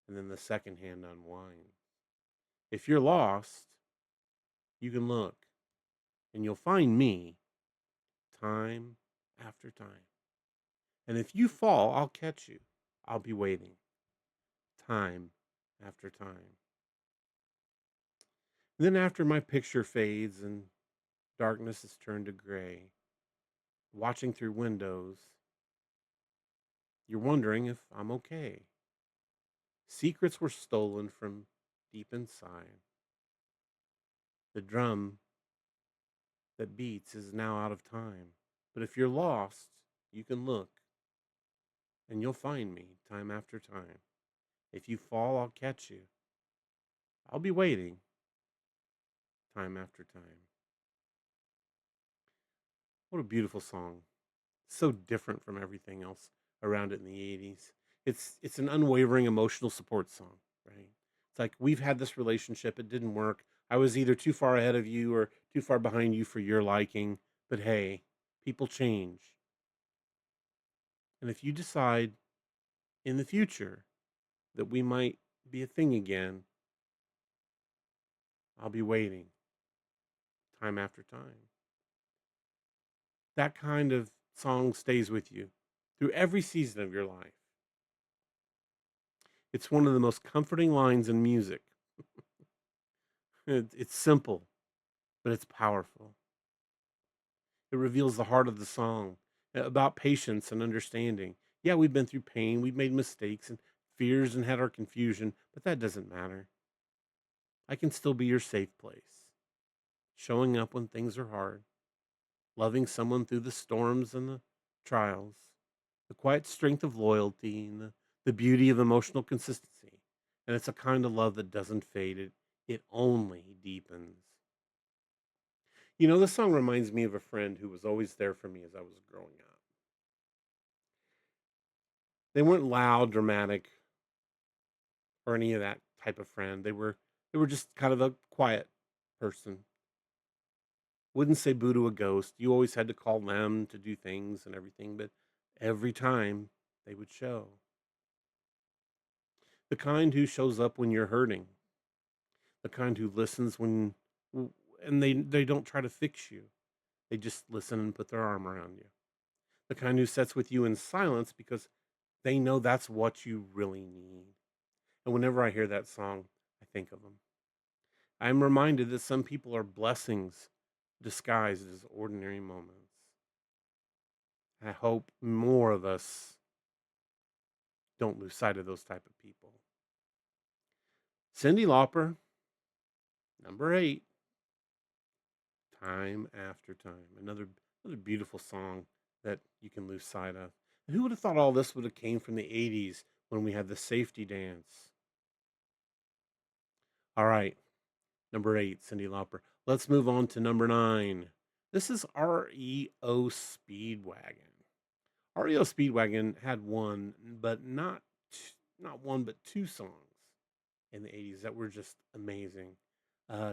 and then the second hand unwinds. If you're lost, you can look, and you'll find me time after time. And if you fall, I'll catch you. I'll be waiting time after time. And then after my picture fades and darkness is turned to gray, watching through windows, you're wondering if I'm okay. Secrets were stolen from deep inside. The drum that beats is now out of time. But if you're lost, you can look, and you'll find me time after time. If you fall, I'll catch you. I'll be waiting time after time. What a beautiful song. So different from everything else around it in the 80s. It's an unwavering emotional support song, right? It's like we've had this relationship, it didn't work. I was either too far ahead of you or too far behind you for your liking, but hey, people change. And if you decide in the future that we might be a thing again, I'll be waiting time after time. That kind of song stays with you through every season of your life. It's one of the most comforting lines in music. It's simple, but it's powerful. It reveals the heart of the song about patience and understanding. Yeah, we've been through pain, we've made mistakes and fears and had our confusion, but that doesn't matter. I can still be your safe place, showing up when things are hard, loving someone through the storms and the trials, the quiet strength of loyalty and the beauty of emotional consistency. And it's a kind of love that doesn't fade, it only deepens. You know, this song reminds me of a friend who was always there for me as I was growing up. They weren't loud, dramatic, or any of that type of friend. They were just kind of a quiet person. Wouldn't say boo to a ghost. You always had to call them to do things and everything, but every time they would show. The kind who shows up when you're hurting. The kind who listens when and they don't try to fix you. They just listen and put their arm around you. The kind who sits with you in silence because they know that's what you really need. And whenever I hear that song, I think of them. I'm reminded that some people are blessings disguised as ordinary moments. I hope more of us don't lose sight of those type of people. Cyndi Lauper, number 8, Time After Time. Another beautiful song that you can lose sight of. And who would have thought all this would have came from the 80s when we had the safety dance? All right, number 8, Cyndi Lauper. Let's move on to number 9. This is REO Speedwagon. REO Speedwagon had one, but not one, but two songs in the 80s that were just amazing.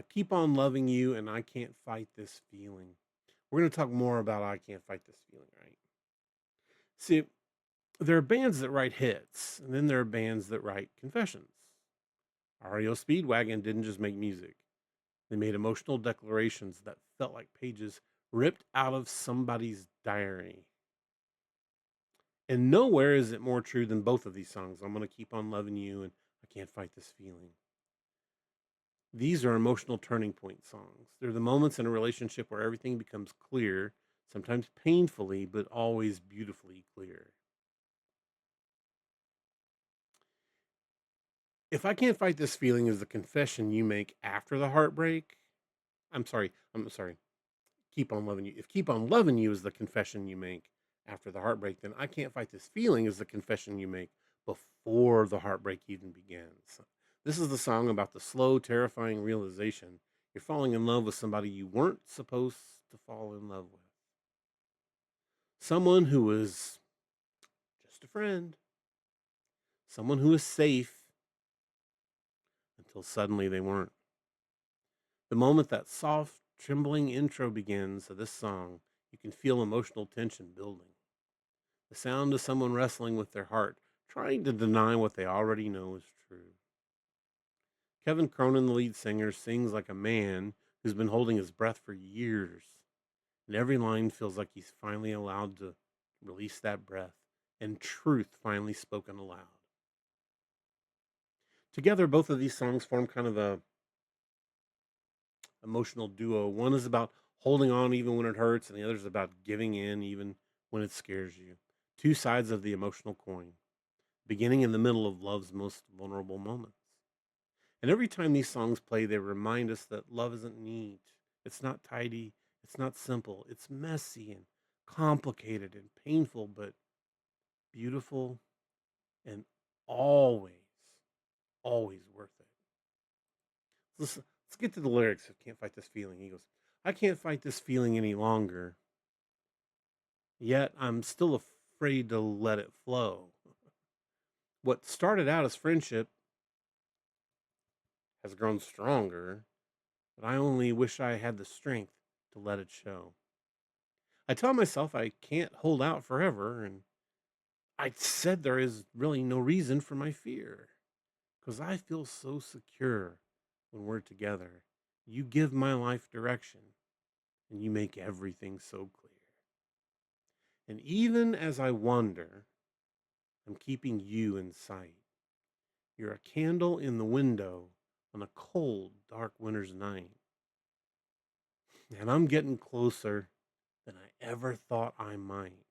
Keep on Loving You and I Can't Fight This Feeling. We're going to talk more about I Can't Fight This Feeling, right? See, there are bands that write hits, and then there are bands that write confessions. REO Speedwagon didn't just make music. They made emotional declarations that felt like pages ripped out of somebody's diary. And nowhere is it more true than both of these songs. I'm going to keep on loving you and I can't fight this feeling. These are emotional turning point songs. They're the moments in a relationship where everything becomes clear, sometimes painfully, but always beautifully clear. If I Can't Fight This Feeling is the confession you make after the heartbreak. I'm sorry. Keep on Loving You. If Keep on Loving You is the confession you make after the heartbreak, then I Can't Fight This Feeling is the confession you make before the heartbreak even begins. This is the song about the slow, terrifying realization you're falling in love with somebody you weren't supposed to fall in love with. Someone who was just a friend, someone who was safe until suddenly they weren't. The moment that soft, trembling intro begins of this song, you can feel emotional tension building. The sound of someone wrestling with their heart, trying to deny what they already know is true. Kevin Cronin, the lead singer, sings like a man who's been holding his breath for years, and every line feels like he's finally allowed to release that breath and truth finally spoken aloud. Together, both of these songs form kind of a emotional duo. One is about holding on even when it hurts, and the other is about giving in even when it scares you. Two sides of the emotional coin, beginning in the middle of love's most vulnerable moments. And every time these songs play, they remind us that love isn't neat, it's not tidy, it's not simple, it's messy and complicated and painful, but beautiful and always, always worth it. Let's get to the lyrics of Can't Fight This Feeling. He goes, I can't fight this feeling any longer, yet I'm still afraid to let it flow. What started out as friendship has grown stronger, but I only wish I had the strength to let it show. I tell myself I can't hold out forever, and I said there is really no reason for my fear because I feel so secure when we're together. You give my life direction, and you make everything so clear. And even as I wonder, I'm keeping you in sight. You're a candle in the window on a cold, dark winter's night. And I'm getting closer than I ever thought I might.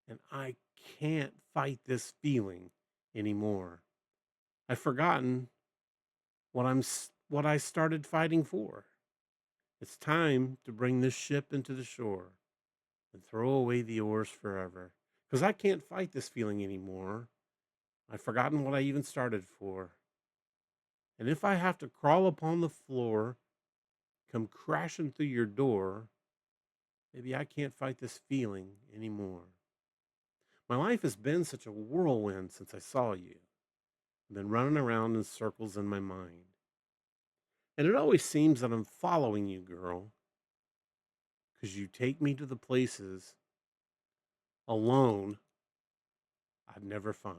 And I can't fight this feeling anymore. I've forgotten what I started fighting for. It's time to bring this ship into the shore and throw away the oars forever. Because I can't fight this feeling anymore. I've forgotten what I even started for. And if I have to crawl upon the floor, come crashing through your door, maybe I can't fight this feeling anymore. My life has been such a whirlwind since I saw you. I've been running around in circles in my mind. And it always seems that I'm following you, girl, because you take me to the places alone I'd never find.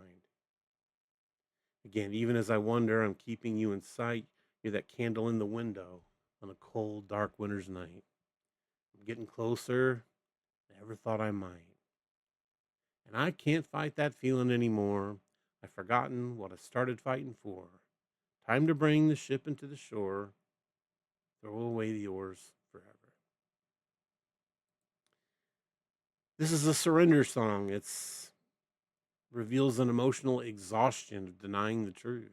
Again, even as I wonder, I'm keeping you in sight. You're that candle in the window on a cold, dark winter's night. I'm getting closer than I ever thought I might. And I can't fight that feeling anymore. I've forgotten what I started fighting for. Time to bring the ship into the shore, throw away the oars forever. This is a surrender song. It's reveals an emotional exhaustion of denying the truth.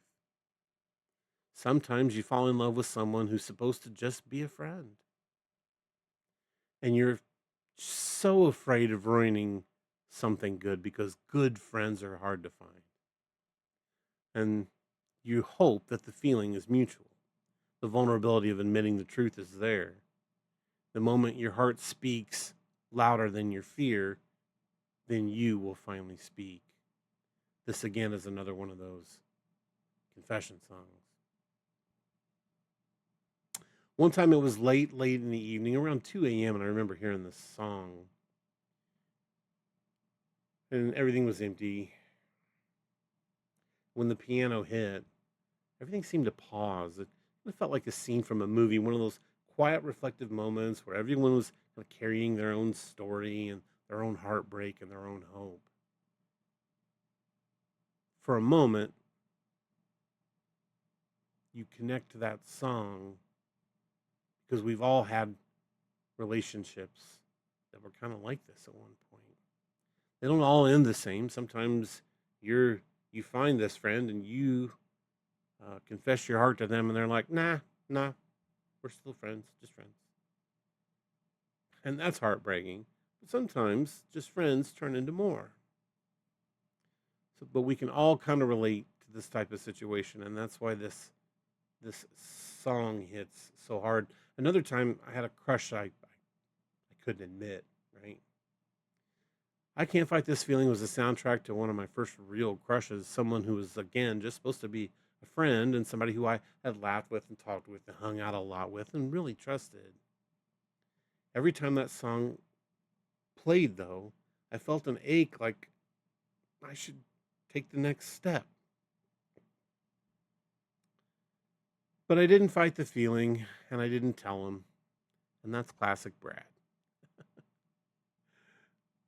Sometimes you fall in love with someone who's supposed to just be a friend, and you're so afraid of ruining something good because good friends are hard to find. And you hope that the feeling is mutual. The vulnerability of admitting the truth is there. The moment your heart speaks louder than your fear, then you will finally speak. This again is another one of those confession songs. One time it was late in the evening, around 2 a.m., and I remember hearing this song, and everything was empty. When the piano hit, everything seemed to pause. It felt like a scene from a movie, one of those quiet, reflective moments where everyone was kind of carrying their own story and their own heartbreak and their own hope. For a moment, you connect to that song because we've all had relationships that were kind of like this at one point. They don't all end the same. Sometimes you find this friend and you confess your heart to them, and they're like, nah, we're still friends, just friends. And that's heartbreaking. But sometimes just friends turn into more. So, but we can all kind of relate to this type of situation, and that's why this song hits so hard. Another time, I had a crush I couldn't admit. Right, I Can't Fight This Feeling was the soundtrack to one of my first real crushes. Someone who was again just supposed to be a friend and somebody who I had laughed with and talked with and hung out a lot with and really trusted. Every time that song played, though, I felt an ache like I should take the next step. But I didn't fight the feeling and I didn't tell him. And that's classic Brad.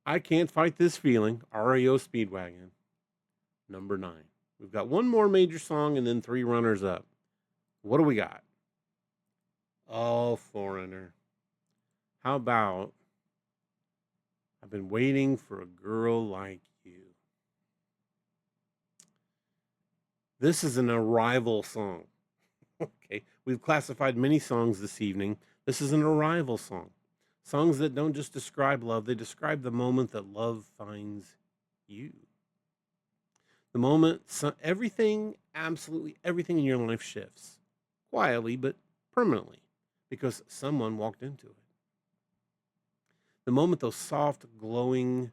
I Can't Fight This Feeling, REO Speedwagon, number 9. We've got one more major song and then 3 runners up. What do we got? Oh, Foreigner. How about I've been waiting for a girl like you? This is an arrival song. Okay, we've classified many songs this evening. This is an arrival song. Songs that don't just describe love, they describe the moment that love finds you. The moment everything, absolutely everything in your life shifts. Quietly, but permanently, because someone walked into it. The moment those soft, glowing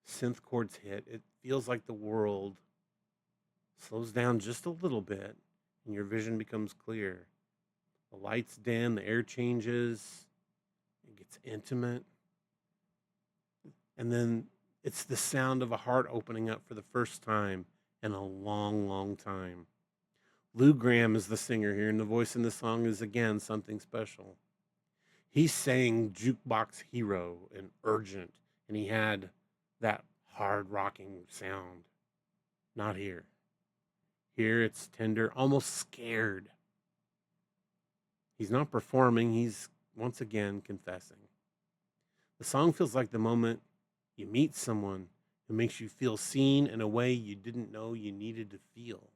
synth chords hit, it feels like the world slows down just a little bit and your vision becomes clear. The lights dim, the air changes, it gets intimate. And then it's the sound of a heart opening up for the first time in a long, long time. Lou Graham is the singer here, and the voice in the song is again something special. He sang Jukebox Hero and Urgent, and he had that hard rocking sound. Not here. Here it's tender, almost scared. He's not performing, he's once again confessing. The song feels like the moment you meet someone who makes you feel seen in a way you didn't know you needed to feel.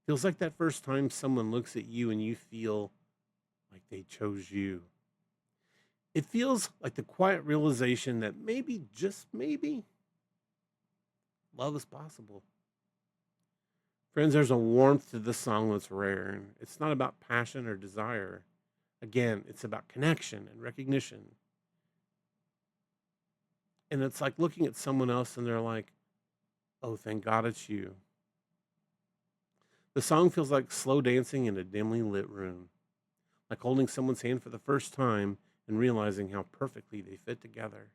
Feels like that first time someone looks at you and you feel like they chose you. It feels like the quiet realization that maybe, just maybe, love is possible. Friends, there's a warmth to this song that's rare. And it's not about passion or desire. Again, it's about connection and recognition. And it's like looking at someone else and they're like, oh, thank God it's you. The song feels like slow dancing in a dimly lit room, like holding someone's hand for the first time and realizing how perfectly they fit together.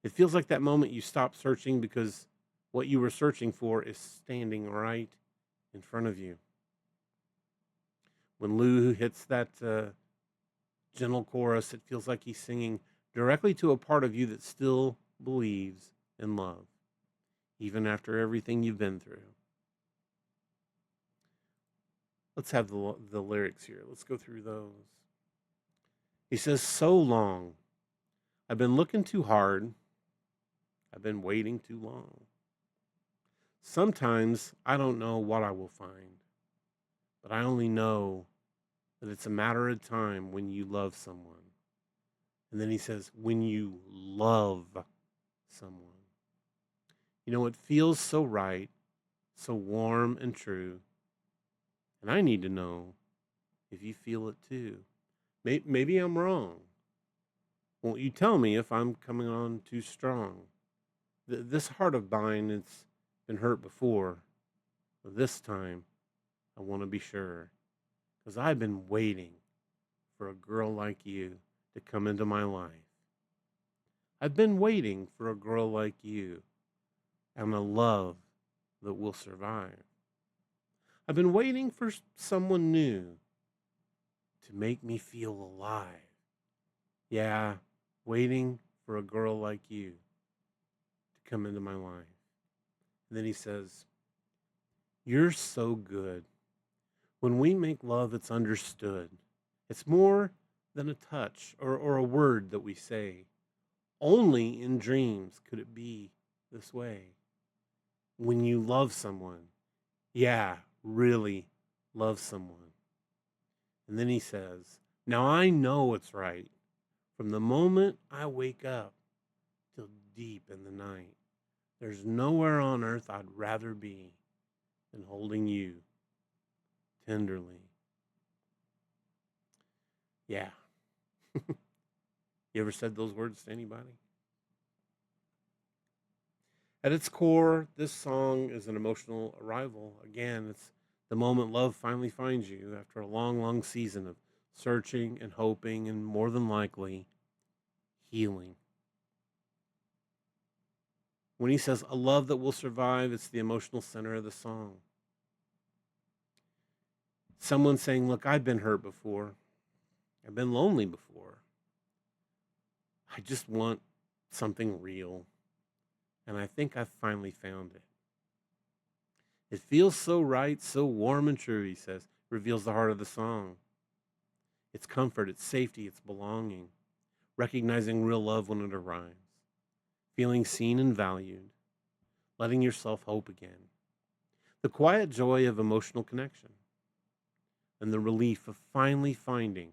It feels like that moment you stop searching because what you were searching for is standing right in front of you. When Lou hits that gentle chorus, it feels like he's singing directly to a part of you that still believes in love, even after everything you've been through. Let's have the lyrics here. Let's go through those. He says, so long. I've been looking too hard. I've been waiting too long. Sometimes I don't know what I will find, but I only know that it's a matter of time when you love someone. And then he says, when you love someone. You know, it feels so right, so warm and true. And I need to know if you feel it too. Maybe I'm wrong. Won't you tell me if I'm coming on too strong? This heart of mine, it's been hurt before. But this time, I want to be sure. Because I've been waiting for a girl like you to come into my life. I've been waiting for a girl like you and a love that will survive. I've been waiting for someone new to make me feel alive. Yeah, waiting for a girl like you to come into my life. And then he says, you're so good. When we make love, it's understood. It's more than a touch or a word that we say. Only in dreams could it be this way. When you love someone, yeah, really love someone. And then he says, now I know it's right from the moment I wake up till deep in the night. There's nowhere on earth I'd rather be than holding you tenderly. Yeah. You ever said those words to anybody? At its core, this song is an emotional arrival. Again, it's the moment love finally finds you after a long, long season of searching and hoping and more than likely healing. When he says a love that will survive, it's the emotional center of the song. Someone saying, look, I've been hurt before. I've been lonely before. I just want something real. And I think I've finally found it. It feels so right, so warm and true, he says, reveals the heart of the song. It's comfort, it's safety, it's belonging, recognizing real love when it arrives, feeling seen and valued, letting yourself hope again, the quiet joy of emotional connection, and the relief of finally finding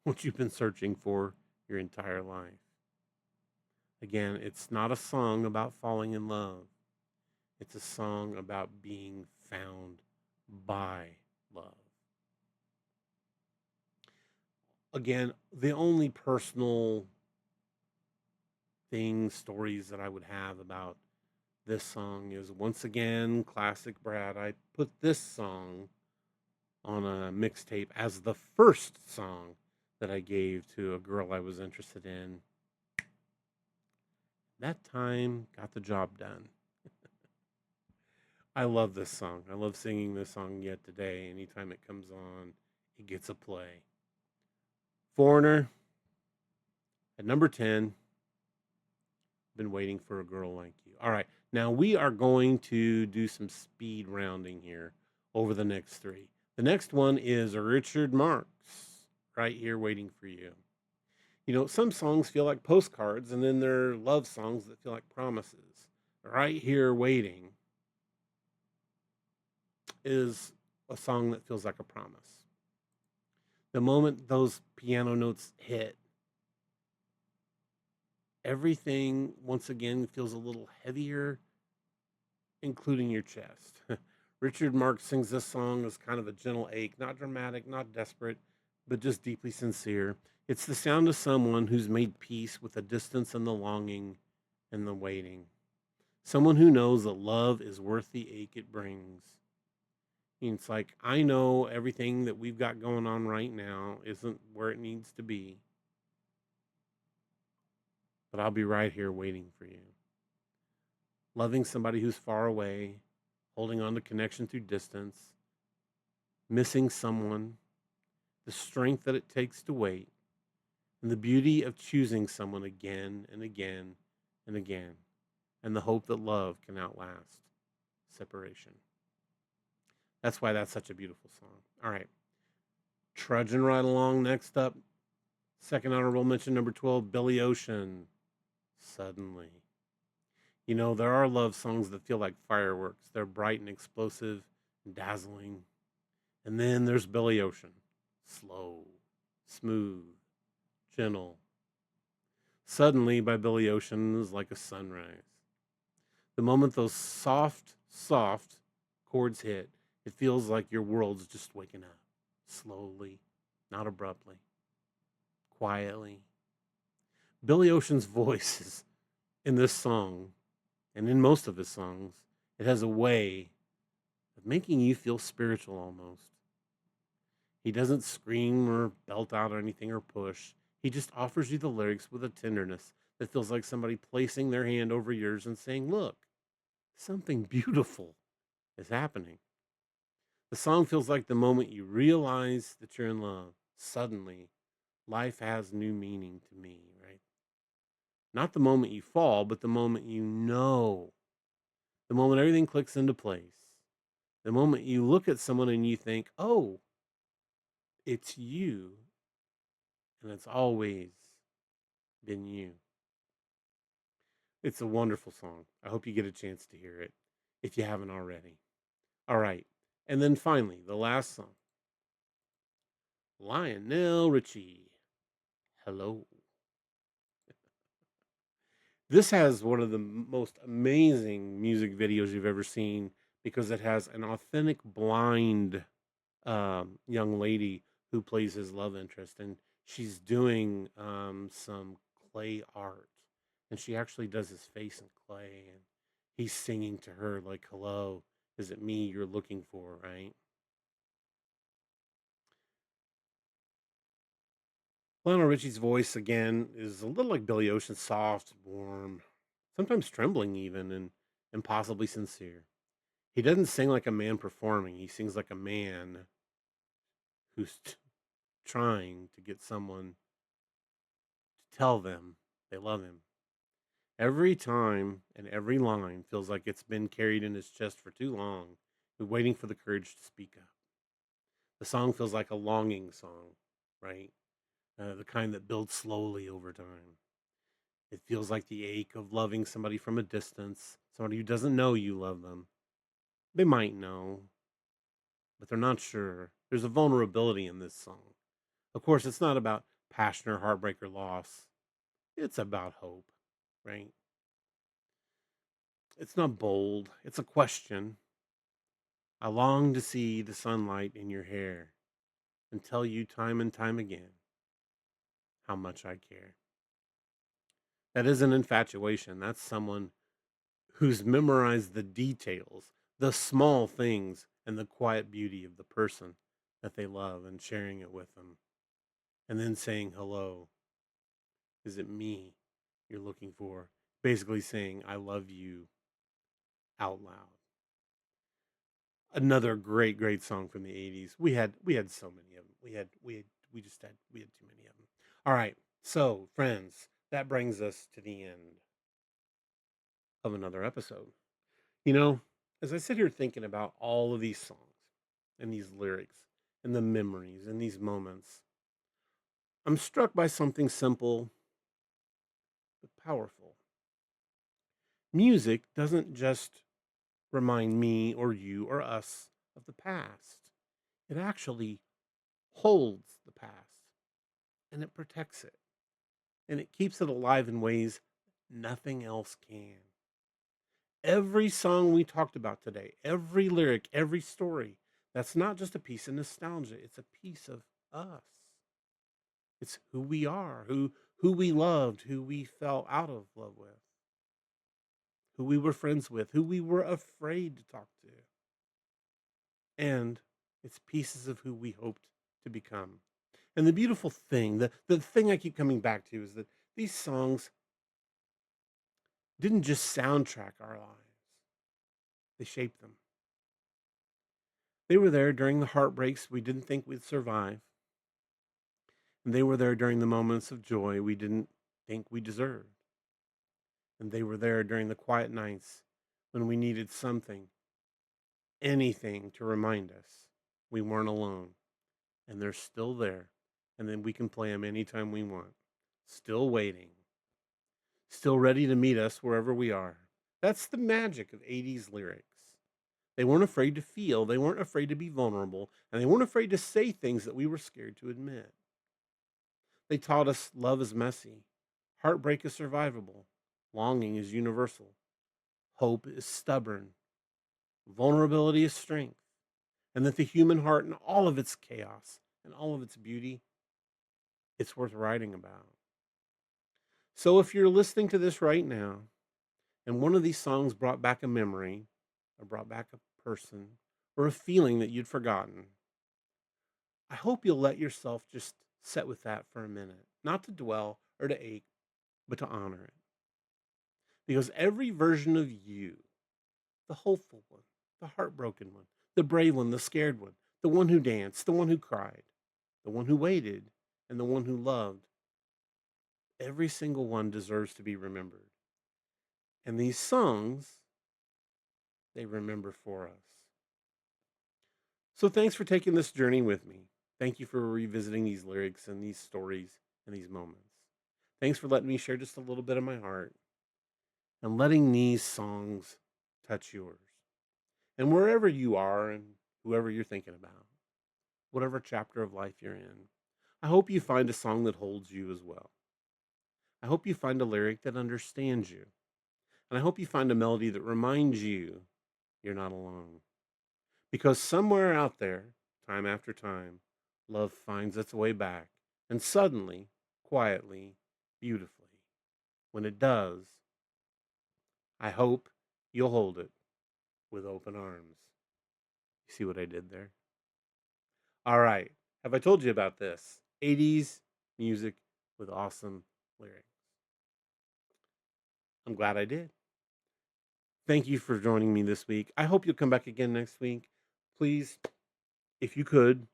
what you've been searching for your entire life. Again, it's not a song about falling in love. It's a song about being found by love. Again, the only personal things, stories that I would have about this song is once again, classic Brad. I put this song on a mixtape as the first song that I gave to a girl I was interested in. That time got the job done. I love this song. I love singing this song yet today. Anytime it comes on, it gets a play. Foreigner at number 10. Been waiting for a girl like you. All right. Now we are going to do some speed rounding here over the next three. The next one is Richard Marx, right here waiting for you. You know, some songs feel like postcards, and then there are love songs that feel like promises. Right here waiting is a song that feels like a promise. The moment those piano notes hit, everything once again feels a little heavier, including your chest. Richard Marx sings this song as kind of a gentle ache, not dramatic, not desperate, but just deeply sincere. It's the sound of someone who's made peace with the distance and the longing and the waiting. Someone who knows that love is worth the ache it brings. And it's like, I know everything that we've got going on right now isn't where it needs to be, but I'll be right here waiting for you. Loving somebody who's far away, holding on to connection through distance, missing someone, the strength that it takes to wait, and the beauty of choosing someone again and again and again, and the hope that love can outlast separation. That's why that's such a beautiful song. All right. Trudging right along. Next up, second honorable mention, number 12, Billy Ocean. Suddenly. You know, there are love songs that feel like fireworks. They're bright and explosive and dazzling. And then there's Billy Ocean. Slow, smooth, gentle. Suddenly by Billy Ocean is like a sunrise. The moment those soft, soft chords hit, it feels like your world's just waking up. Slowly, not abruptly, quietly. Billy Ocean's voice is in this song, and in most of his songs, it has a way of making you feel spiritual almost. He doesn't scream or belt out or anything or push. He just offers you the lyrics with a tenderness that feels like somebody placing their hand over yours and saying, look, something beautiful is happening. The song feels like the moment you realize that you're in love. Suddenly, life has new meaning to me, right? Not the moment you fall, but the moment you know, the moment everything clicks into place. The moment you look at someone and you think, oh, it's you, and it's always been you. It's a wonderful song. I hope you get a chance to hear it if you haven't already. All right. And then finally, the last song, Lionel Richie. Hello. This has one of the most amazing music videos you've ever seen because it has an authentic blind young lady who plays his love interest, and she's doing some clay art, and she actually does his face in clay, and he's singing to her like, "Hello, is it me you're looking for?" Right? Lionel Richie's voice again is a little like Billy Ocean's, soft, warm, sometimes trembling even, and possibly sincere. He doesn't sing like a man performing. He sings like a man who's trying to get someone to tell them they love him. Every time and every line feels like it's been carried in his chest for too long, waiting for the courage to speak up. The song feels like a longing song, right? The kind that builds slowly over time. It feels like the ache of loving somebody from a distance, somebody who doesn't know you love them. They might know, but they're not sure. There's a vulnerability in this song. Of course, it's not about passion or heartbreak or loss. It's about hope, right? It's not bold. It's a question. I long to see the sunlight in your hair and tell you time and time again how much I care. That isn't infatuation. That's someone who's memorized the details, the small things, and the quiet beauty of the person that they love and sharing it with them. And then saying, hello, is it me you're looking for? Basically saying, I love you out loud. Another great, great song from the 80s. We had so many of them. We just had too many of them. All right. So, friends, that brings us to the end of another episode. You know, as I sit here thinking about all of these songs and these lyrics and the memories and these moments, I'm struck by something simple but powerful. Music doesn't just remind me or you or us of the past, it actually holds the past and it protects it and it keeps it alive in ways nothing else can. Every song we talked about today, every lyric, every story, that's not just a piece of nostalgia, it's a piece of us. It's who we are, who we loved, who we fell out of love with, who we were friends with, who we were afraid to talk to. And it's pieces of who we hoped to become. And the beautiful thing, the thing I keep coming back to is that these songs didn't just soundtrack our lives, they shaped them. They were there during the heartbreaks we didn't think we'd survive, and they were there during the moments of joy we didn't think we deserved. And they were there during the quiet nights when we needed something, anything to remind us we weren't alone. And they're still there. And then we can play them anytime we want. Still waiting, still ready to meet us wherever we are. That's the magic of 80s lyrics. They weren't afraid to feel, they weren't afraid to be vulnerable, and they weren't afraid to say things that we were scared to admit. They taught us love is messy, heartbreak is survivable, longing is universal, hope is stubborn, vulnerability is strength, and that the human heart and all of its chaos and all of its beauty, it's worth writing about. So if you're listening to this right now and one of these songs brought back a memory or brought back a person or a feeling that you'd forgotten, I hope you'll let yourself just sit with that for a minute, not to dwell or to ache, but to honor it. Because every version of you, the hopeful one, the heartbroken one, the brave one, the scared one, the one who danced, the one who cried, the one who waited, and the one who loved, every single one deserves to be remembered. And these songs, they remember for us. So thanks for taking this journey with me. Thank you for revisiting these lyrics and these stories and these moments. Thanks for letting me share just a little bit of my heart and letting these songs touch yours. And wherever you are and whoever you're thinking about, whatever chapter of life you're in, I hope you find a song that holds you as well. I hope you find a lyric that understands you. And I hope you find a melody that reminds you you're not alone. Because somewhere out there, time after time, love finds its way back. And suddenly, quietly, beautifully, when it does, I hope you'll hold it with open arms. You see what I did there? All right. Have I told you about this? 80s music with awesome lyrics. I'm glad I did. Thank you for joining me this week. I hope you'll come back again next week. Please, if you could,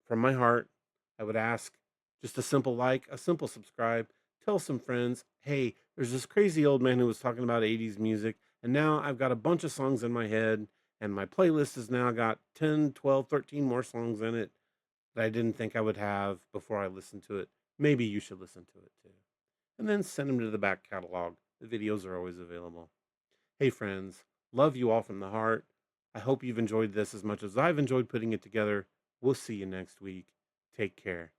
from my heart, I would ask just a simple like, a simple subscribe, tell some friends, hey, there's this crazy old man who was talking about 80s music, and now I've got a bunch of songs in my head, and my playlist has now got 10, 12, 13 more songs in it that I didn't think I would have before I listened to it. Maybe you should listen to it too. And then send them to the back catalog. The videos are always available. Hey, friends, love you all from the heart. I hope you've enjoyed this as much as I've enjoyed putting it together. We'll see you next week. Take care.